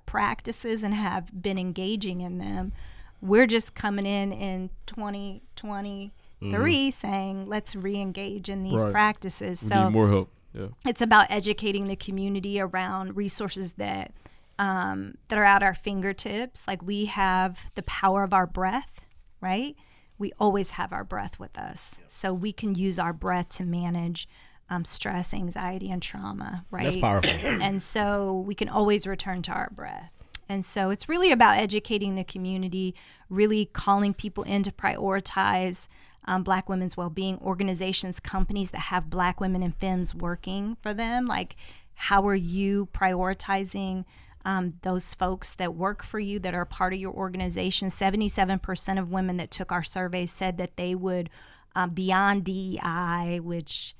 S3: practices and have been engaging in them. We're just coming in 2023 saying, let's re-engage in these
S1: Right.
S3: practices.
S1: We
S3: So
S1: need more help. Yeah.
S3: it's about educating the community around resources that are at our fingertips. Like we have the power of our breath, right? We always have our breath with us. So we can use our breath to manage stress, anxiety, and trauma, right?
S2: That's powerful.
S3: And so we can always return to our breath. And so it's really about educating the community, really calling people in to prioritize Black women's well-being, organizations, companies that have Black women and femmes working for them. Like, how are you prioritizing those folks that work for you, that are part of your organization? 77% of women that took our survey said that they would, beyond DEI, which,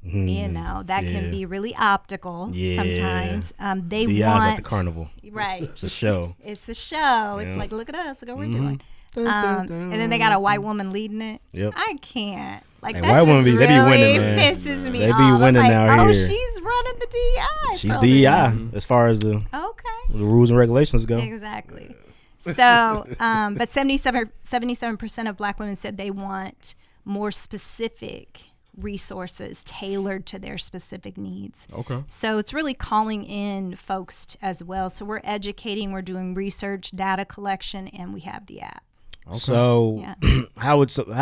S3: you know, that can be really optical sometimes. They
S2: DEI's
S3: want
S2: at the carnival.
S3: Right.
S2: It's a show.
S3: It's a show. It's like, look at us, look at what we're doing. And then they got a white woman leading it.
S2: Yep.
S3: I can't. Like,
S2: And
S3: that
S2: white women
S3: just
S2: they be
S3: really
S2: winning, man.
S3: pisses me
S2: They be
S3: off.
S2: winning
S3: I'm like,
S2: out
S3: oh,
S2: here.
S3: she's running the DEI.
S2: She's
S3: program.
S2: DEI as far as the
S3: Okay.
S2: rules and regulations go.
S3: Exactly. So, but 77% of Black women said they want more specific resources tailored to their specific needs.
S1: Okay.
S3: So it's really calling in folks as well. So we're educating, we're doing research, data collection, and we have the app.
S1: Okay.
S2: So,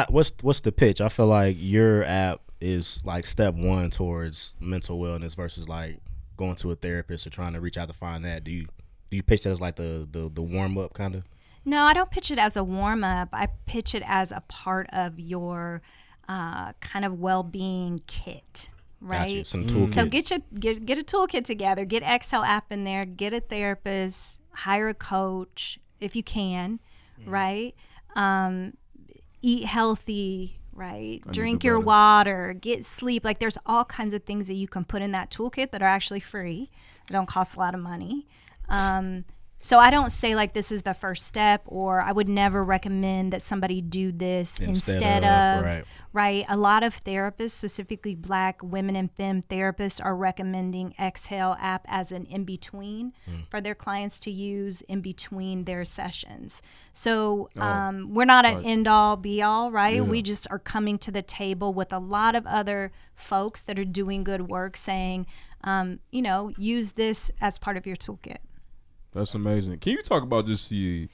S2: what's the pitch? I feel like your app is like step one towards mental wellness versus like going to a therapist or trying to reach out to find that. Do you pitch that as like the warm up kind of?
S3: No, I don't pitch it as a warm up. I pitch it as a part of your kind of well-being kit, right?
S2: Gotcha. Some toolkit.
S3: So get a toolkit together. Get Exhale app in there. Get a therapist. Hire a coach if you can, right? Eat healthy, right? Drink your water. Get sleep. Like, there's all kinds of things that you can put in that toolkit that are actually free. They don't cost a lot of money. So I don't say like this is the first step, or I would never recommend that somebody do this instead of right. A lot of therapists, specifically Black women and femme therapists, are recommending Exhale app as an in-between for their clients to use in between their sessions. So we're not an end-all, be-all, right?
S1: Yeah.
S3: We just are coming to the table with a lot of other folks that are doing good work saying, use this as part of your toolkit.
S1: That's amazing. Can you talk about just the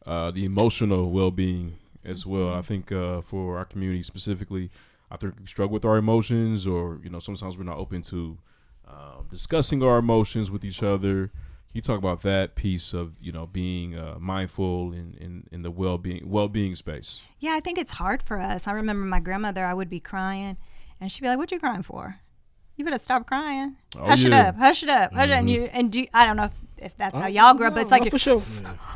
S1: emotional well-being as well? I think for our community specifically, I think we struggle with our emotions, or sometimes we're not open to discussing our emotions with each other. Can you talk about that piece of being mindful in the well-being space?
S3: Yeah, I think it's hard for us. I remember my grandmother. I would be crying, and she'd be like, "What you crying for? You better stop crying. Hush it up. Hush it up. Hush it." And I don't know if that's how y'all grew up, but it's like,
S2: for sure.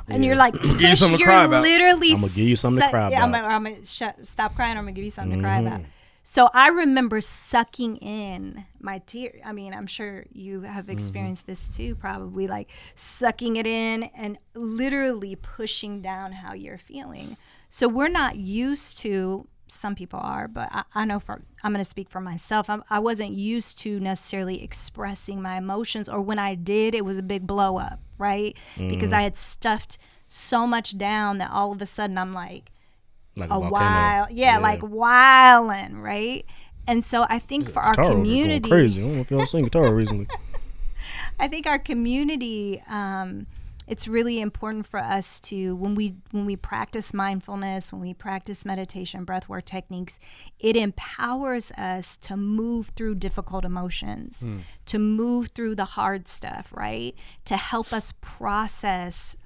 S3: And you're like,
S4: give you something to cry about.
S3: literally,
S2: I'm gonna give you something to cry about.
S3: Yeah, I'm gonna stop crying. Or I'm gonna give you something to cry about. So I remember sucking in my tears. I mean, I'm sure you have experienced this too, probably, like sucking it in and literally pushing down how you're feeling. So we're not used to. Some people are, but I know I'm going to speak for myself. I wasn't used to necessarily expressing my emotions, or when I did, it was a big blow up, right? Because I had stuffed so much down that all of a sudden I'm like a wild, like wildin', right? And so I think for our community,
S2: going crazy. I don't know if y'all seen guitar recently.
S3: I think our community, it's really important for us to, when we practice mindfulness, when we practice meditation, breathwork techniques, it empowers us to move through difficult emotions, to move through the hard stuff, right? To help us process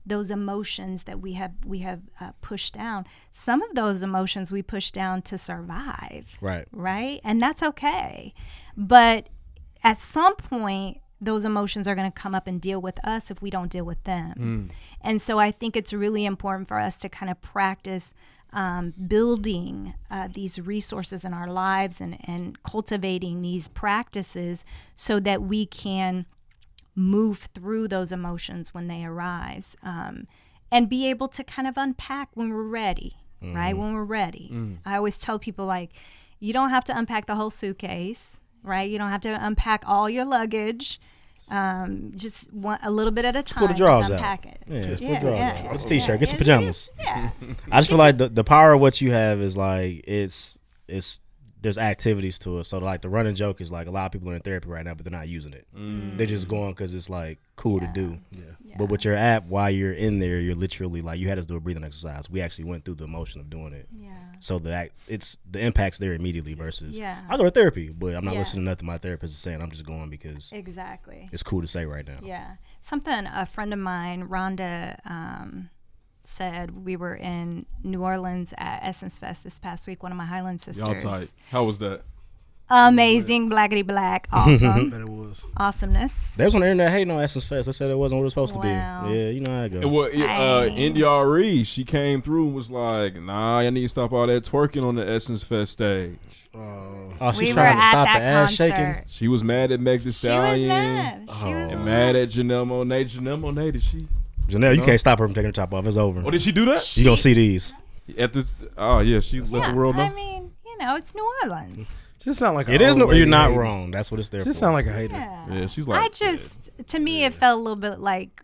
S3: those emotions that we have pushed down. Some of those emotions we push down to survive, right? And that's okay. But at some point, those emotions are going to come up and deal with us if we don't deal with them. And so I think it's really important for us to kind of practice building these resources in our lives and cultivating these practices so that we can move through those emotions when they arise, and be able to kind of unpack when we're ready, right? When we're ready. I always tell people, like, you don't have to unpack the whole suitcase, right? You don't have to unpack all your luggage. Just a little bit at a time.
S2: Pull the drawers
S3: just unpack
S2: out.
S3: it.
S2: Pull the drawers out. Get a t-shirt. Get some pajamas.
S3: Yeah.
S2: I just feel like the power of what you have is like there's there's activities to it. So like the running joke is like a lot of people are in therapy right now, but they're not using it. They're just going because it's like cool to do.
S4: Yeah.
S2: But with your app, while you're in there, you're literally like you had us do a breathing exercise. We actually went through the emotion of doing it.
S3: Yeah.
S2: So the impact's there immediately versus I go to therapy, but I'm not listening to nothing my therapist is saying. I'm just going because
S3: exactly
S2: it's cool to say right now.
S3: Yeah. Something a friend of mine, Rhonda, said. We were in New Orleans at Essence Fest this past week. One of my Highland sisters.
S1: Y'all tight. How was that?
S3: Amazing, blackity black, awesome,
S4: Bet it was.
S3: awesomeness.
S2: They was on the internet hating on Essence Fest. They said it wasn't what it was supposed
S3: Wow.
S2: to be. Yeah, you know how it goes.
S1: NDRE, she came through and was like, nah, I need to stop all that twerking on the Essence Fest stage.
S2: Oh, she's
S3: We were
S2: trying to
S3: at
S2: stop
S3: that
S2: the ass
S3: concert.
S2: shaking.
S1: She was mad at Meg Thee
S3: She was
S1: Stallion.
S3: mad. She was
S1: And mad at Janelle Monáe. Janelle Monáe, did she?
S2: Janelle, you
S1: No.
S2: can't stop her from taking the top off. It's over.
S1: Oh, did she do that?
S2: You gonna see these.
S1: At this? Oh, yeah, she let the world know.
S3: I mean, it's New Orleans.
S4: Just sound like
S2: It is no. You're not wrong. That's what it's there for.
S4: Just sound like a hater.
S1: Yeah, she's like.
S3: To me, it felt a little bit like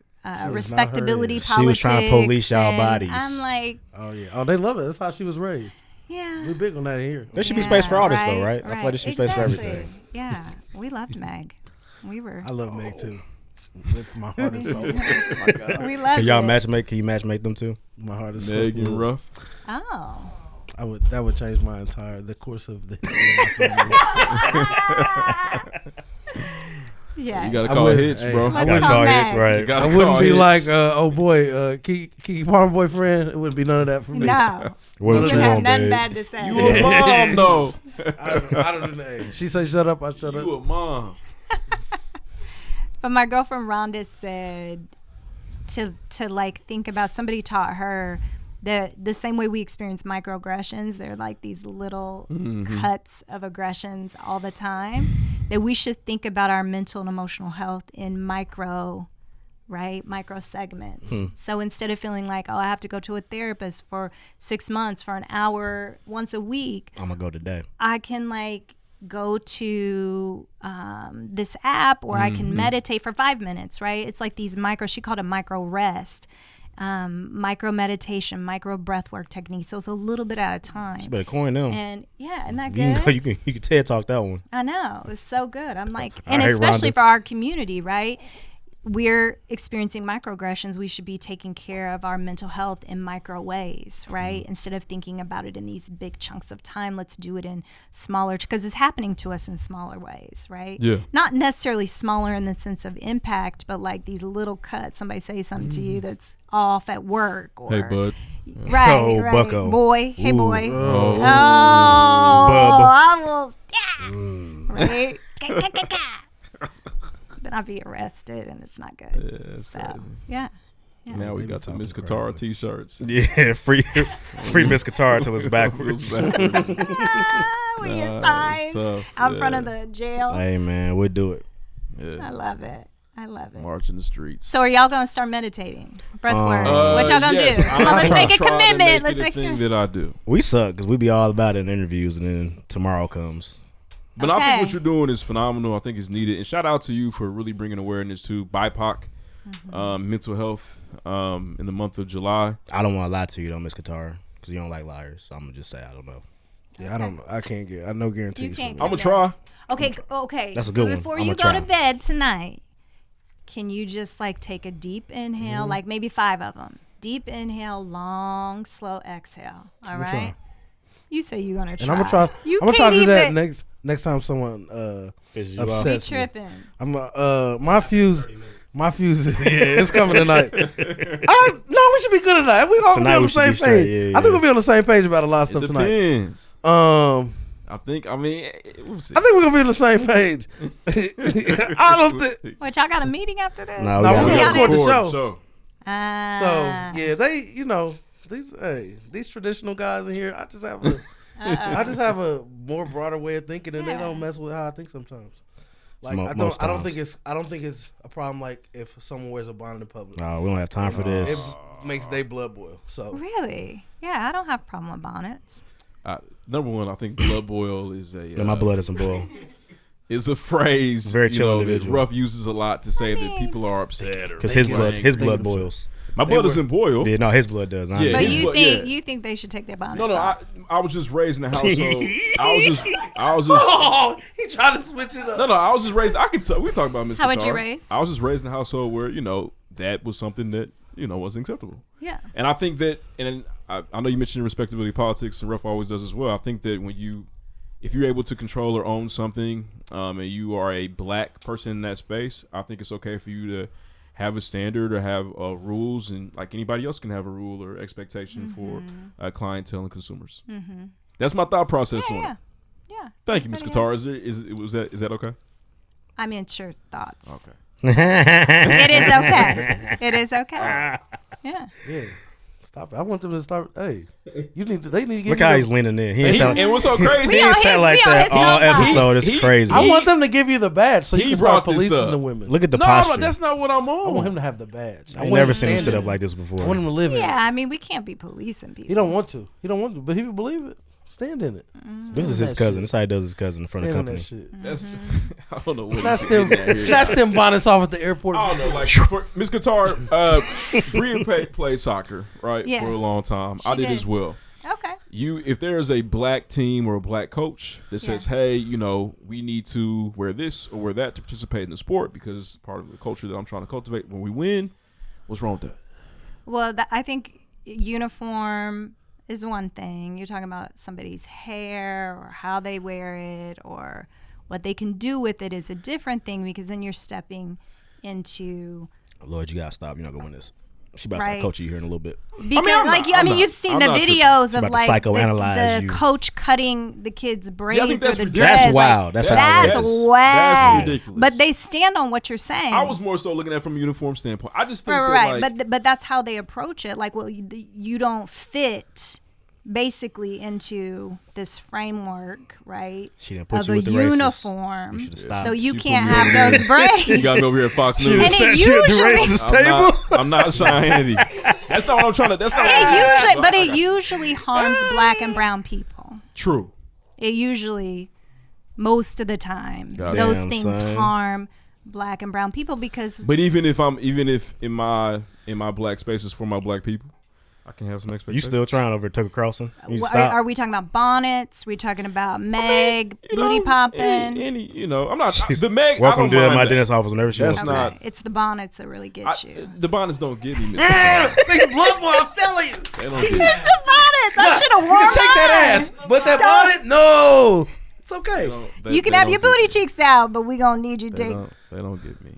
S3: respectability
S4: her.
S3: politics.
S2: She was trying to police y'all
S3: and
S2: bodies.
S3: I'm like,
S4: Oh yeah. Oh, they love it. That's how she was raised.
S3: yeah.
S4: We big on that here.
S2: There should be space for artists, though, right? I feel like there should be space for
S3: Exactly.
S2: everything.
S3: Yeah, we loved Meg. We were.
S4: I love Meg too. With my heart and soul. Oh my God.
S3: We loved
S2: Can y'all
S3: it.
S2: matchmake? Can you matchmake them too?
S4: My heart is
S1: Meg
S4: so
S1: and
S4: full.
S1: Ruff.
S3: Oh.
S4: That would change the course of the.
S3: Yeah.
S1: You gotta
S4: I
S1: call
S4: would-
S1: Hitch,
S4: hey,
S1: bro.
S4: I
S3: Let's
S4: wouldn't
S3: call
S2: hits,
S3: Meg.
S2: right?
S1: You gotta
S4: I wouldn't
S1: call
S4: be
S1: Hitch.
S4: like, oh boy, Kiki Palmer boyfriend. It wouldn't be none of that for me.
S3: No.
S2: What
S3: You
S2: you
S3: didn't have
S2: want,
S3: nothing
S2: babe?
S3: bad to say.
S1: You a mom, though.
S4: I don't know. Hey, she say shut up, I shut
S1: You
S4: up.
S1: a mom.
S3: But my girlfriend Rhonda said to like think about, somebody taught her that the same way we experience microaggressions, they're like these little cuts of aggressions all the time, that we should think about our mental and emotional health in micro segments. So instead of feeling like, oh, I have to go to a therapist for 6 months for an hour once a week,
S2: I'm gonna go today.
S3: I can like go to this app, or I can meditate for 5 minutes, right? It's like these she called it micro rest, micro meditation, micro breath work techniques. So it's a little bit at a time.
S2: You better coin them.
S3: And yeah, isn't that
S2: You
S3: good?
S2: can TED talk that one.
S3: I know. It was so good. I'm like,
S2: I
S3: and
S2: hate
S3: especially
S2: Rhonda.
S3: for our community, right? We're experiencing microaggressions. We should be taking care of our mental health in micro ways, right? Instead of thinking about it in these big chunks of time, let's do it in smaller, because it's happening to us in smaller ways, right?
S1: Yeah.
S3: Not necessarily smaller in the sense of impact, but like these little cuts. Somebody say something to you that's off at work, or
S1: Hey, bud.
S3: right,
S2: Oh,
S3: right.
S2: bucko.
S3: Boy, hey,
S2: Ooh.
S3: boy.
S1: Oh.
S2: Bub.
S3: I will, right? Then I'll be arrested, and it's not good.
S1: Yeah, that's
S3: So,
S1: crazy.
S3: yeah.
S1: Now we
S4: They be
S1: got the
S4: talking
S1: Miss
S4: crazy.
S1: Katara t-shirts.
S2: Yeah, free Miss Katara till it's backwards.
S3: We get
S1: Nah,
S3: signs
S1: it's tough.
S3: out front
S1: Yeah.
S3: of the jail.
S2: Hey man, we'll do it.
S3: I
S1: Yeah.
S3: love it. I love it.
S1: March in the streets.
S3: So are y'all gonna start meditating? Breath work. What y'all gonna
S1: yes,
S3: do? Come on, let's make a
S1: try to
S3: commitment.
S1: make
S3: Let's
S1: it a
S3: make
S1: thing that I do.
S2: We suck because we be all about it in interviews, and then tomorrow comes.
S1: But I
S3: Okay.
S1: think what you're doing is phenomenal. I think it's needed. And shout out to you for really bringing awareness to BIPOC mental health in the month of July.
S2: I don't want to lie to you though, Miss Katara, because you don't like liars. So I'm gonna just say I don't know.
S4: Yeah, I don't know. I can't get. I no guarantees.
S3: You can't
S4: from
S1: I'm
S4: me.
S1: going to try.
S3: Okay.
S2: That's a good one.
S3: Before
S2: I'ma
S3: you go
S2: try.
S3: to bed tonight, can you just like take a deep inhale, like maybe 5 of them? Deep inhale, long, slow exhale. All right.
S4: try.
S3: You say you're gonna try.
S4: And I'm gonna try.
S3: You
S4: I'm gonna try to do
S3: can't
S4: that
S3: even
S4: next time someone
S2: Pisses you
S3: be
S4: upsets me.
S3: tripping.
S4: I'm my fuse is it's coming tonight. No, we should be good tonight. We gonna be
S2: Tonight
S4: on
S2: we
S4: the
S2: should
S4: same
S2: be straight.
S4: page.
S2: Yeah,
S4: I think we'll be on the same page about a lot of
S1: It
S4: stuff tonight.
S1: depends.
S4: I
S1: I think we'll see.
S4: think we're gonna be on the same page. I don't think.
S3: What, y'all got a meeting after this?
S2: No,
S4: No,
S2: we
S4: we
S2: gotta
S4: gotta
S2: go.
S4: record the
S1: Record
S4: show.
S3: Ah.
S4: So yeah, these traditional guys in here. I just have a more broader way of thinking, and they don't mess with how I think sometimes. Like
S2: Most
S4: I don't
S2: times.
S4: think it's a problem. Like if someone wears a bonnet in public,
S2: No, we don't have time for
S4: it
S2: this.
S4: makes their blood boil. So
S3: Really? Yeah, I don't have a problem with bonnets.
S1: Number one, I think blood boil is a
S2: No, my blood isn't boil.
S1: is a phrase
S2: Very chill
S1: that
S2: individual.
S1: Ruff uses a lot to say that people are upset or
S2: Because his
S1: angry.
S2: blood
S4: themselves.
S2: boils.
S1: My blood doesn't boil.
S2: Yeah, no, his blood does.
S1: Yeah,
S3: But
S1: his blood,
S3: you think they should take their bonnets
S1: No,
S3: off?
S1: I was just raised in a household. I was just.
S4: Oh, he tried to switch it up.
S1: No, I was just raised. I can tell. We talk about Miss.
S3: How were you
S1: Katara.
S3: raised?
S1: I was just raised in a household where that was something that wasn't acceptable.
S3: Yeah.
S1: And I think that, and I know you mentioned respectability politics, and Ruff always does as well. I think that if you're able to control or own something, and you are a black person in that space, I think it's okay for you to have a standard or have rules, and like anybody else can have a rule or expectation for clientele and consumers. Mm-hmm. That's my thought process on it.
S3: Yeah.
S1: Thank you, Ms. Katara. Is that okay?
S3: I mean, it's your thoughts.
S1: Okay.
S3: It is okay. It is okay. Yeah.
S4: Stop it. I want them to start. Hey, they need to give
S2: Look
S4: you
S2: how he's leaning in. He ain't sound,
S1: And what's so crazy?
S2: he ain't sound like that all episode. It's crazy.
S4: I want them to give you the badge so you
S1: he
S4: can start
S1: brought this
S4: policing
S1: up.
S4: the women.
S2: Look at the
S1: No,
S2: posture.
S1: that's not what I'm on.
S4: I want him to have the badge.
S2: I never seen him sit up like this
S4: I
S2: before.
S4: want him to live in it.
S3: Yeah, I mean, we can't be policing people.
S4: He don't want to. But he will believe it. Stand in it.
S2: This is his cousin. This is how he does his cousin in front of
S4: Stand on
S2: company.
S4: that shit.
S1: That's I don't know what
S4: Snatch them bonnets off at the airport.
S1: I don't know, like for Ms. Katara, Bria played soccer, right,
S3: Yes.
S1: for a long time. I did
S3: did.
S1: as well.
S3: Okay.
S1: If there is a black team or a black coach that says, "Hey, we need to wear this or wear that to participate in the sport because it's part of the culture that I'm trying to cultivate when we win," what's wrong with that?
S3: Well, I think uniform is one thing. You're talking about somebody's hair or how they wear it or what they can do with it is a different thing, because then you're stepping into.
S2: Lord, you gotta stop. You're not gonna win this. She about to
S3: Right.
S2: start coaching you here in a little bit.
S3: Because,
S1: I'm not.
S3: you've seen
S1: I'm
S3: the
S1: not tripping.
S3: videos
S2: She
S3: of
S2: about to
S3: like
S2: psychoanalyze
S3: the
S2: you.
S3: coach cutting the kids' braids
S1: I think
S3: or
S1: that's
S3: the
S1: ridiculous.
S3: dress.
S2: That's wild. That's
S3: That's
S2: outrageous.
S3: whack.
S1: ridiculous.
S3: But they stand on what you're saying.
S1: I was more so looking at it from a uniform standpoint. I just think
S3: right.
S1: that
S3: But that's how they approach it. Like, well, you don't fit basically into this framework, right?
S2: She didn't put
S3: of
S2: you
S3: a
S2: with the racists.
S3: uniform.
S2: You should've stopped.
S3: So you
S1: She
S3: can't
S1: put me
S3: have
S1: over
S3: those braids.
S1: you got me over here at Fox
S2: She
S1: News.
S2: done
S3: And it
S2: sat you at the
S3: usually-
S2: racist table.
S1: I'm not Sean Hannity. That's not what I'm trying to. That's not.
S3: It usually harms black and brown people.
S1: True.
S3: It usually, most of the time,
S1: Got it.
S3: those
S2: Damn,
S3: things
S2: son.
S3: harm black and brown people because.
S1: But even if in my black spaces for my black people, I can have some
S2: You
S1: expectations.
S2: still trying over at Tucker Carlson? You
S3: What,
S2: stop.
S3: are we talking about bonnets? We talking about Meg, booty popping?
S1: Any, I'm not the Meg.
S2: Welcome
S1: I
S2: to
S1: don't
S2: my
S1: mind that.
S2: dentist office. Never seen
S1: That's
S2: this.
S1: not-
S3: It's the bonnets that really get you.
S1: The bonnets don't get me. Miss Katara.
S4: Make the blood boil, I'm telling you.
S1: They don't get me.
S3: The bonnets. I should have worn
S4: You can shake that ass. But that bonnet, no. It's okay.
S3: You can have your booty cheeks out, but we gonna need you to take.
S1: They don't get me.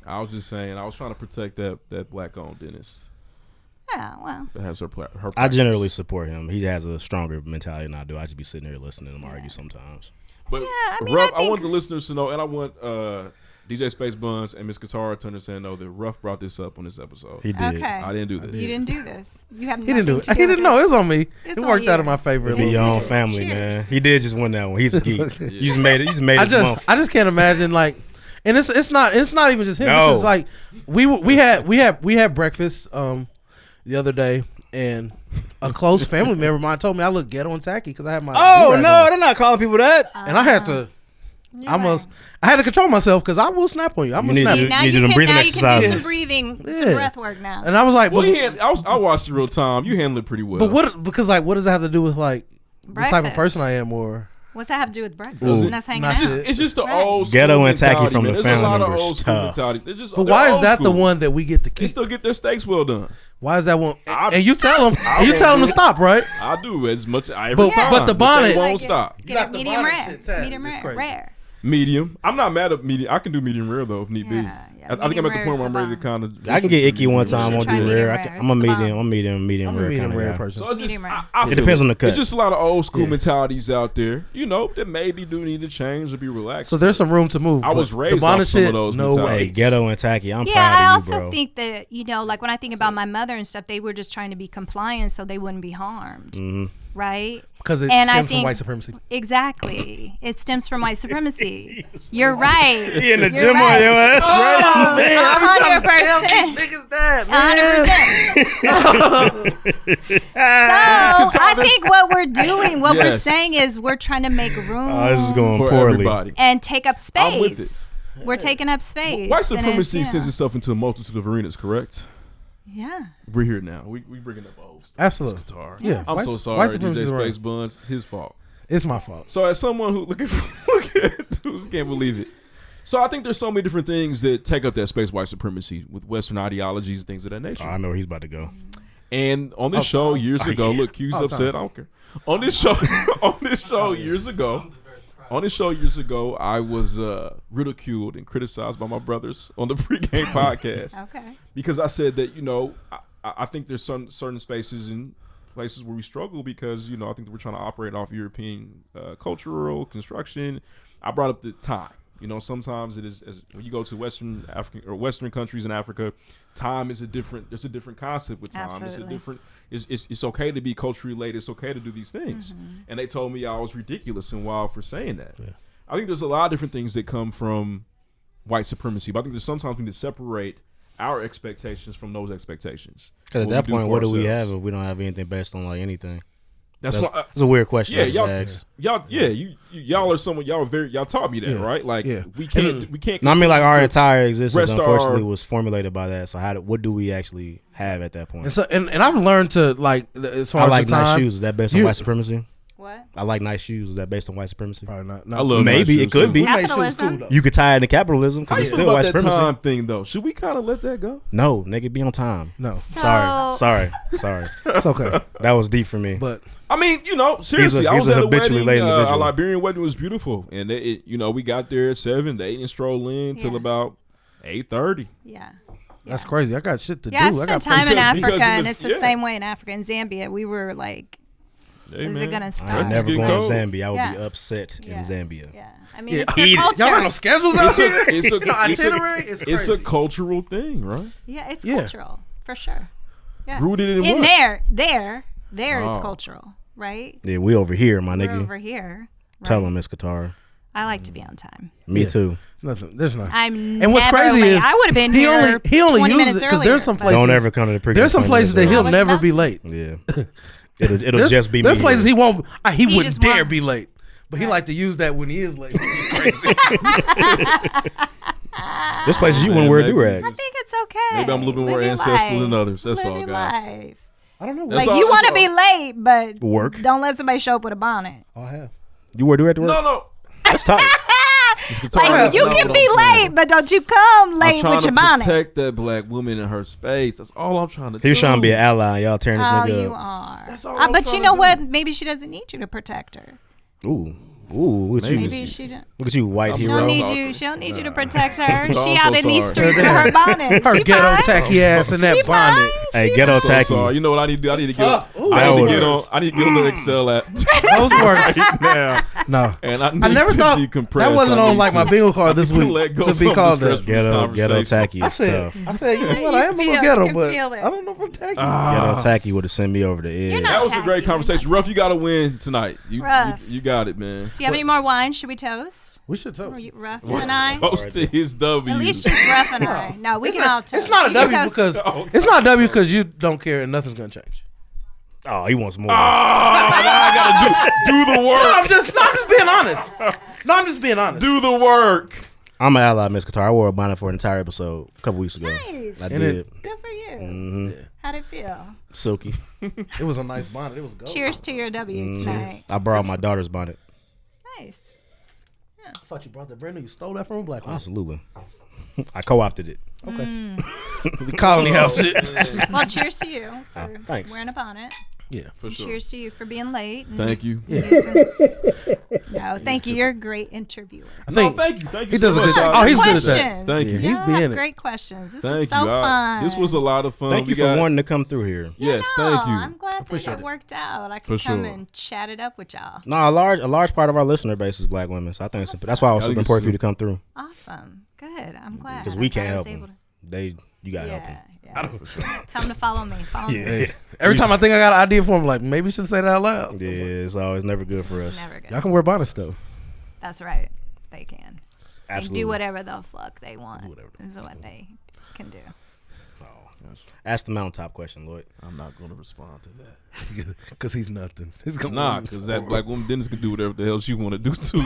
S1: I was just saying. I was trying to protect that black-owned dentist
S3: Yeah, well.
S1: that has her.
S2: I
S1: practice.
S2: generally support him. He has a stronger mentality than I do. I just be sitting there listening to him argue sometimes.
S1: But
S3: I mean,
S1: Ruff,
S3: I think-
S1: want the listeners to know, and I want DJ Space Buns and Miss Katara to understand, know that Ruff brought this up on this episode.
S2: He did.
S3: Okay.
S1: I didn't do this.
S3: You didn't do this. You have.
S4: He didn't do it. He didn't know. It was on me.
S3: It's
S4: It
S3: on
S4: worked out
S3: you.
S4: in my favor.
S2: Be your own
S3: Cheers.
S2: family, man. He did just win that one. He's a geek.
S4: okay.
S2: You just made it. You just made
S4: I
S2: his month.
S4: just can't imagine like, and it's not even just him.
S2: No.
S4: It's just like we had breakfast the other day, and a close family member of mine told me I look ghetto and tacky because I had my
S2: Oh
S4: do-rag
S2: no,
S4: on.
S2: they're not calling people that.
S4: And I had to. I had to control myself because I will snap on you. I'm
S2: You
S4: gonna
S2: need
S4: snap.
S2: to-
S4: you.
S3: Now
S2: You
S3: you
S2: do them
S3: can.
S2: breathing
S3: Now you can do
S2: exercises.
S3: some breathing, some
S4: Yeah.
S3: breath work now.
S4: And I was like,
S1: Well,
S4: but,
S1: I watched it real time. You handled it pretty well.
S4: but what? Because like, what does that have to do with like the type of
S3: Breakfast.
S4: person I am, or
S3: What's that have to do with breakfast?
S2: Ooh.
S3: And us hanging
S4: Not
S3: out.
S4: shit.
S1: It's just the
S3: Right.
S1: old school
S2: Ghetto and tacky
S1: mentality,
S2: from
S1: man.
S2: the
S1: There's a
S2: family
S1: lot of
S2: members.
S1: old school
S2: Tough.
S1: mentality. They're just,
S4: but
S1: they're
S4: why is
S1: old
S4: that the
S1: school.
S4: one that we get to
S1: They
S4: keep?
S1: still get their steaks well done.
S4: Why is that one?
S1: I-
S4: And you tell them,
S1: I
S4: you tell them to
S1: won't do it.
S4: stop, right?
S1: I do as much every
S4: But-
S1: time.
S4: but the bonnet-
S1: they
S3: Like
S1: won't
S3: it.
S1: stop.
S3: Get
S4: got
S3: it
S4: the
S3: medium
S4: bonnet
S3: rare.
S4: shit tatted.
S3: Medium
S4: It's
S3: rare.
S4: crazy.
S3: Rare.
S1: Medium. I'm not mad at medium. I can do medium rare though if need be.
S3: Yeah,
S1: I think I'm
S3: medium
S1: at the
S3: rare
S1: point
S3: is
S1: where I'm
S3: the
S1: ready to
S3: bomb.
S1: kind of.
S2: I can get icky one time. I
S3: should
S2: won't
S3: try
S2: do
S3: medium
S2: rare.
S3: rare.
S2: I'm a
S3: It's the
S2: medium.
S3: bomb.
S2: I'm medium
S4: I'm a
S2: rare.
S4: medium
S2: kinda
S4: rare
S2: guy.
S4: person.
S1: So it's just,
S3: Medium rare.
S1: I
S2: It
S1: feel
S2: depends on the cut.
S1: It's just a lot of old school
S4: Yeah.
S1: mentalities out there, that maybe do need to change or be relaxed.
S4: So there's some room to move.
S1: I was
S4: but
S1: raised
S4: the bonnet
S1: off some of
S4: shit,
S1: those
S4: no
S1: mentalities.
S2: Hey,
S4: way.
S2: ghetto and tacky. I'm
S3: Yeah,
S2: proud
S3: I
S2: of you,
S3: also
S2: bro.
S3: think that, like when I think about my mother and stuff, they were just trying to be compliant so they wouldn't be harmed.
S2: Mm-hmm.
S3: Right?
S4: Because it
S3: And I
S4: stems from
S3: think-
S4: white supremacy.
S3: Exactly. It stems from white supremacy. You're right.
S2: He in the
S3: You're
S2: gym
S3: right.
S2: on your ass, right?
S4: Oh man, I be trying to tell
S3: 100%.
S4: these niggas that, man.
S3: 100%. So I think what we're doing, what we're
S1: Yes.
S3: saying is we're trying to make room
S2: Oh, this is going
S1: for
S2: poorly.
S1: everybody.
S3: and take up
S1: I'm with
S3: space. We're taking up space.
S1: White
S3: and
S1: supremacy
S3: it's,
S1: extends itself into a multitude of arenas, correct?
S3: Yeah.
S1: We're here now. We bringing up old stuff.
S4: Absolutely.
S1: Qatar.
S4: Yeah.
S1: I'm
S4: White-
S1: so sorry,
S4: white supremacy
S1: DJ
S4: is
S1: Space
S4: right.
S1: Buns. His fault.
S4: It's my fault.
S1: So as someone who look at dudes can't believe it. So I think there's so many different things that take up that space, white supremacy, with Western ideologies and things of that nature.
S2: Oh, I know where he's about to go.
S1: And on this show years ago, look, Q's upset. I don't care. On this show, years ago, I was ridiculed and criticized by my brothers on the PreGame podcast.
S3: Okay.
S1: Because I said that, I think there's certain spaces and places where we struggle because, I think that we're trying to operate off European cultural construction. I brought up the time. Sometimes it is when you go to Western African or Western countries in Africa, time is there's a different concept with time.
S3: Absolutely.
S1: It's okay to be culturally late. It's okay to do these things.
S3: Mm-hmm.
S1: And they told me I was ridiculous and wild for saying that.
S4: Yeah.
S1: I think there's a lot of different things that come from white supremacy, but I think there's sometimes we need to separate our expectations from those expectations.
S2: Because at
S1: What
S2: that
S1: we do
S2: point,
S1: for
S2: what do we
S1: ourselves.
S2: have if we don't have anything based on like anything?
S1: That's why.
S2: It's a weird question.
S1: Yeah,
S2: I just asked.
S1: y'all are someone. Y'all taught me that,
S4: Yeah.
S1: right? Like
S4: Yeah.
S1: we can't.
S2: No, I mean like our
S1: continue to
S2: entire existence
S1: rest
S2: unfortunately
S1: our-
S2: was formulated by that. So what do we actually have at that point?
S4: And so, and I've learned to as far
S2: I
S4: as
S2: like
S4: the time,
S2: nice shoes. Is that based on
S4: You-
S2: white supremacy?
S3: What?
S2: I like nice shoes. Is that based on white supremacy?
S4: Probably not.
S1: I love
S2: Maybe
S1: nice
S2: it could
S1: shoes,
S2: be.
S4: We made shoes
S3: Capitalism.
S4: cool though.
S2: You could tie it into capitalism
S1: How
S2: because
S1: you
S2: it's
S1: feel
S2: still
S1: about
S2: white
S1: that
S2: supremacy.
S1: time thing though? Should we kind of let that go?
S2: No, nigga, be on time.
S4: No,
S3: So,
S2: Sorry.
S4: it's okay.
S2: That was deep for me.
S4: But
S1: I mean, seriously, I
S2: he's
S1: was
S2: a
S1: at a
S2: habitually
S1: wedding.
S2: late
S1: Our
S2: individual.
S1: Liberian wedding was beautiful, and we got there at 7. They didn't stroll in till
S3: Yeah.
S1: about 8:30.
S3: Yeah.
S4: that's crazy. I got shit to do.
S3: Yeah, I've
S4: I got
S3: spent time in
S1: places- because
S3: Africa,
S1: of
S3: and
S1: the-
S3: it's the
S1: yeah.
S3: same way in Africa. In Zambia, we were like,
S1: Hey,
S3: is
S1: man.
S3: it gonna stop?
S2: I ain't never
S1: Getting
S2: going
S1: cold.
S2: to Zambia. I would
S3: Yeah.
S2: be upset
S3: Yeah.
S2: in Zambia.
S3: Yeah. I mean,
S4: Yeah.
S3: it's their
S2: Eat it.
S3: culture.
S4: Y'all got no schedules out here.
S1: It's a
S4: No itinerary. It's
S1: It's
S4: crazy.
S1: a cultural thing, right?
S3: Yeah, it's
S4: Yeah.
S3: cultural for sure. Yeah.
S1: Rooted in what?
S3: There, it's
S1: Oh.
S3: cultural, right?
S2: Yeah, we over here, my
S3: We're
S2: nigga.
S3: over here.
S2: Tell
S3: right?
S2: him, Miss Qatar.
S3: I like to be on time.
S2: Me
S4: Yeah.
S2: too.
S4: Nothing. There's not.
S3: I'm
S4: And what's
S3: never
S4: crazy
S3: late.
S4: is
S3: I would have been
S4: he
S3: here
S4: only
S3: 20
S4: uses
S3: minutes
S4: it 'cause
S3: earlier.
S4: there's some
S3: but-
S4: places-
S2: Don't ever come to the pre.
S4: There's some places that he'll
S3: was
S4: never
S3: about
S4: be
S3: to.
S4: late.
S2: Yeah. It'll
S4: There's,
S2: just be me.
S4: there's places
S2: here.
S4: he won't. He wouldn't
S3: just
S4: dare
S3: won't.
S4: be late. But he like to use that when he is late, which is crazy.
S2: There's places you
S1: Man,
S2: wouldn't wear a
S1: maybe-
S2: do-rag.
S3: I think it's okay.
S1: Maybe I'm a little bit more
S3: Live your
S1: ancestral than
S3: life.
S1: others. That's
S3: Live
S1: all,
S3: your
S1: guys.
S3: life.
S4: I don't know.
S1: That's
S3: Like
S1: all-
S3: you
S1: that's
S3: want to
S1: all.
S3: be late, but
S2: Work.
S3: don't let somebody show up with a bonnet.
S4: I have.
S2: You wear do-rag to work?
S1: No.
S2: That's tight.
S3: Like you
S1: That's
S3: can
S1: what
S3: be
S1: I'm saying.
S3: late, but don't you come
S1: I'm
S3: late
S1: trying
S3: with
S1: to
S3: your bonnet.
S1: protect that black woman in her space. That's all I'm trying to do.
S2: He was trying to be an ally. Y'all tearing this
S3: Oh,
S2: nigga
S3: you
S2: up.
S3: are.
S1: That's all I'm
S3: But
S1: trying
S3: you
S1: to
S3: know
S1: do.
S3: what? Maybe she doesn't need you to protect her.
S2: Ooh, look at you.
S3: Maybe she don't.
S2: Look at you, white
S1: I'm
S3: She
S2: hero.
S3: don't
S1: sorry.
S3: need
S1: talking.
S3: you. She don't need you to protect her.
S1: I'm
S3: She
S1: so
S3: out in these
S1: sorry.
S3: streets with her bonnet.
S4: Her
S3: She
S4: ghetto
S3: fine.
S4: tacky ass in that
S3: She
S4: bonnet.
S3: fine.
S2: Hey,
S3: She
S2: ghetto
S1: I'm so
S2: tacky.
S1: sorry. You know what I need to do? I need to get on.
S4: tough. Ooh,
S1: I
S2: that
S1: need to
S2: was-
S1: get on. I need to get on the Excel app
S4: Those works.
S1: now,
S4: No.
S1: and I need
S4: I never
S1: to
S4: thought
S1: decompress.
S4: that wasn't
S1: I
S4: on
S1: need
S4: like my
S1: to-
S4: bingo card this
S1: to
S4: week
S1: let go
S4: to
S1: some
S4: be
S1: of
S4: called
S1: the stress
S4: that.
S1: from this
S2: Ghetto
S1: conversation.
S2: tacky
S4: I
S2: is
S4: said,
S2: tough.
S4: I said, you know what?
S3: You
S4: I am a
S3: feel-
S4: little
S3: you
S4: ghetto,
S3: can
S4: but
S3: feel it.
S4: I don't know if I'm tacky.
S2: Ghetto tacky would have sent me over the edge.
S3: You're not
S1: That was a
S3: tacky,
S1: great
S3: you're
S1: conversation.
S3: not
S1: Rough, you got to win tonight.
S3: Rough.
S1: You got it, man.
S3: Do you have any more wine? Should we toast?
S4: We should talk.
S3: Or you- Rough and I?
S1: Toast to his W.
S3: At least just Rough and I. No, we can all toast.
S4: It's not a
S3: You can
S4: W
S3: toast.
S4: because
S1: Oh,
S4: it's not a W because you don't care and nothing's gonna change.
S2: Oh, he wants more.
S1: now I gotta do the
S4: No,
S1: work.
S4: I'm just being honest. No, I'm just being honest.
S1: Do the work.
S2: I'm an ally, Miss Qatar. I wore a bonnet for an entire episode a couple weeks ago.
S3: Nice.
S2: I
S4: And
S2: did.
S3: Good for you.
S2: Mm-hmm.
S3: How'd it feel?
S2: Silky.
S4: It was a nice bonnet. It was gold.
S3: Cheers to your W tonight.
S2: I borrowed my daughter's bonnet.
S3: Nice.
S4: I thought you brought that brand new. You stole that from a black woman.
S2: Absolutely. I co-opted it.
S3: Mm.
S4: The colony house shit.
S3: Well, cheers to you for
S2: thanks.
S3: wearing a bonnet.
S4: Yeah.
S1: For sure.
S3: Cheers to you for being late. and
S1: Thank you.
S3: No, thank you. You're a great interviewer.
S4: I
S1: No,
S4: think
S1: thank you. Thank you.
S4: he does
S1: so
S4: a
S1: much.
S4: good job.
S1: I
S4: Oh, he's good at
S1: appreciate
S4: that.
S1: Thank you.
S4: He's
S3: Yeah,
S4: being it.
S3: great questions. This
S1: Thank
S3: was so
S1: you.
S3: fun.
S1: This was a lot of fun.
S2: Thank you
S1: We
S2: for
S1: got-
S2: wanting to come through here.
S1: Yes,
S3: No,
S1: thank you.
S3: I'm glad that
S4: Appreciate
S3: it
S4: it.
S3: worked out. I
S1: For
S3: could come
S1: sure.
S3: and chat it up with y'all.
S2: No, a large part of our listener base is black women. So I think that's why it was
S1: I think
S2: super
S1: it's
S2: important for you to come through.
S3: Awesome. Good. I'm glad.
S2: Because we
S3: I'm
S2: can't
S3: glad I
S2: help
S3: was able
S2: them. You gotta help them.
S3: Yeah. Tell them to follow me. Follow me.
S2: Yeah.
S4: every time I think I got an idea for him, like maybe you shouldn't say that out loud.
S2: Yeah, it's always never good for us.
S3: Never good.
S4: Y'all can wear bonnets though.
S3: That's right. They can. They
S2: Absolutely.
S3: do whatever the fuck they want.
S4: Whatever.
S3: This is what they can do.
S2: Ask the mountaintop question, Lloyd.
S1: I'm not going to respond to that.
S4: Because he's nothing. He's gonna
S1: Nah, because that black woman Dennis can do whatever the hell she want to do too.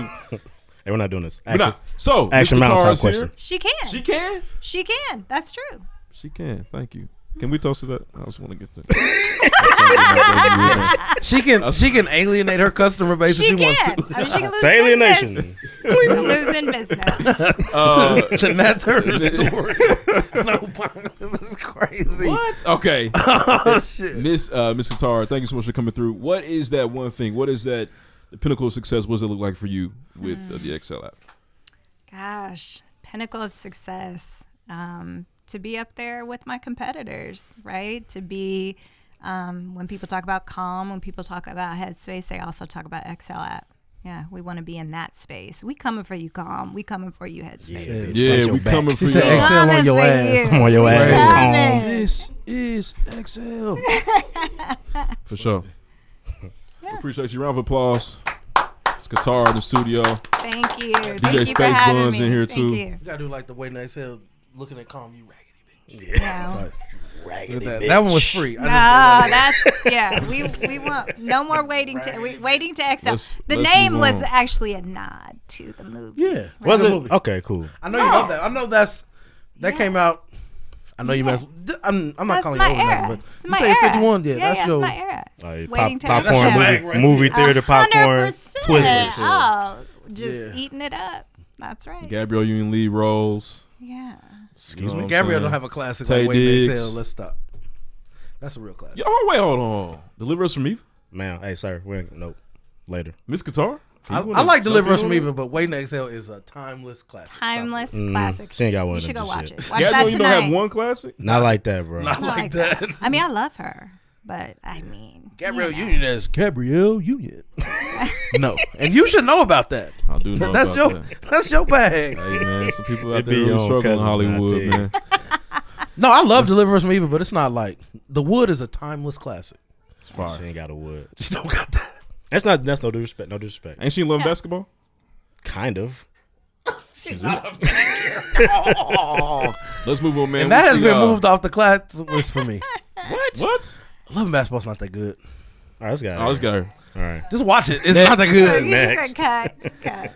S2: Hey, we're not doing this.
S1: But nah. So,
S2: action
S1: Miss
S2: mountaintop
S1: Katara's here.
S2: question.
S3: She can.
S1: She can.
S3: She can. That's true.
S1: She can. Thank you. Can we toast to that? I just want to get that.
S4: She can alienate her customer base if she wants to.
S3: I mean, she can lose
S2: It's alienation.
S3: business. She can lose in business.
S4: The Nat Turner story. No, this is crazy.
S1: What? Okay.
S4: Oh, shit.
S1: Miss Katara, thank you so much for coming through. What is that one thing? What is that the pinnacle of success? What does it look like for you with the Excel app?
S3: Gosh, pinnacle of success. To be up there with my competitors, right? To be, when people talk about Calm, when people talk about Headspace, they also talk about Excel app. Yeah, we want to be in that space. We coming for you, Calm. We coming for you, Headspace.
S1: Yeah, we coming for
S4: She
S1: you.
S4: said Excel on your ass.
S2: On your ass.
S3: Coming.
S1: This is Excel. For sure. Appreciate you. Round of applause. It's Katara in the studio.
S3: Thank you. Thank
S1: DJ
S3: you for
S1: Space
S3: having
S1: Buns
S3: me.
S1: in here,
S3: Thank
S1: too.
S3: you.
S4: You gotta do like the way Excel looking at Calm, you raggedy bitch.
S3: Yeah.
S4: Sorry.
S2: Raggedy
S4: That,
S2: bitch.
S4: that one was free. I
S3: No,
S4: just did that.
S3: that's we want no more waiting to Excel.
S1: Let's
S3: The name
S1: move
S3: was
S1: on.
S3: actually a nod to the movie.
S4: Yeah.
S2: Was
S4: Good
S2: it?
S4: movie.
S2: Okay, cool.
S4: I know you love that. I know that came out. I know you mess. I'm not
S3: That's
S4: calling
S3: my
S4: you old
S3: era.
S4: enough, but
S3: It's
S4: you
S3: my
S4: say
S3: era.
S4: 51. Yeah, that's
S3: it's
S4: your.
S3: my era.
S2: Like
S3: Waiting to
S2: popcorn
S3: Excel.
S4: That's
S2: movie,
S4: right
S2: movie theater popcorn
S3: 100%.
S2: Twizzlers.
S3: Oh, just eating it up. That's right.
S1: Gabrielle Union lead roles.
S3: Yeah.
S2: Excuse me.
S4: Gabrielle don't have a classic
S1: Tay
S4: like Waiting to
S1: Diggs.
S4: Excel. Let's stop. That's a real classic.
S1: Yo, oh, wait, hold on. Deliver Us from Eva?
S2: Man, hey, sir. Nope. Later.
S1: Miss Katara?
S4: I like Deliver Us from Eva, but Waiting to Exhale is a timeless classic. Stop
S3: Timeless
S4: it.
S3: classic.
S2: She ain't got one
S3: You
S2: of
S3: should
S2: them
S3: go watch
S2: shit.
S3: it. Watch
S1: Gabrielle,
S3: that
S1: you don't
S3: tonight.
S1: have one classic?
S2: Not like that, bro.
S4: Not
S3: Not
S4: like that.
S3: I mean, I love her, but I mean,
S4: Gabrielle
S3: you know.
S4: Union is Gabrielle Union. No, and you should know about that.
S1: I do know
S4: That's
S1: about
S4: your
S1: that.
S4: that's your bag.
S1: Hey, man, some people out
S2: It
S1: there
S2: be
S1: really
S2: your
S1: struggling in
S2: cousins, man, I
S1: Hollywood,
S2: tell you.
S1: man.
S4: No, I love Deliver Us from Eva, but it's not like The Wood is a timeless classic.
S1: It's
S2: She
S1: fire.
S2: ain't got a wood.
S4: She don't got that.
S2: That's no disrespect. No disrespect.
S1: Ain't she in love basketball?
S2: Kind of.
S4: She's not a bad girl.
S1: Let's move on, man.
S4: And that
S1: We
S4: has
S1: see,
S4: been moved off the class list for me.
S1: What?
S4: Love basketball's not that good.
S2: All right, let's go.
S1: Oh, let's go.
S2: All right.
S4: Just watch it. It's not that good.
S3: You should say cut.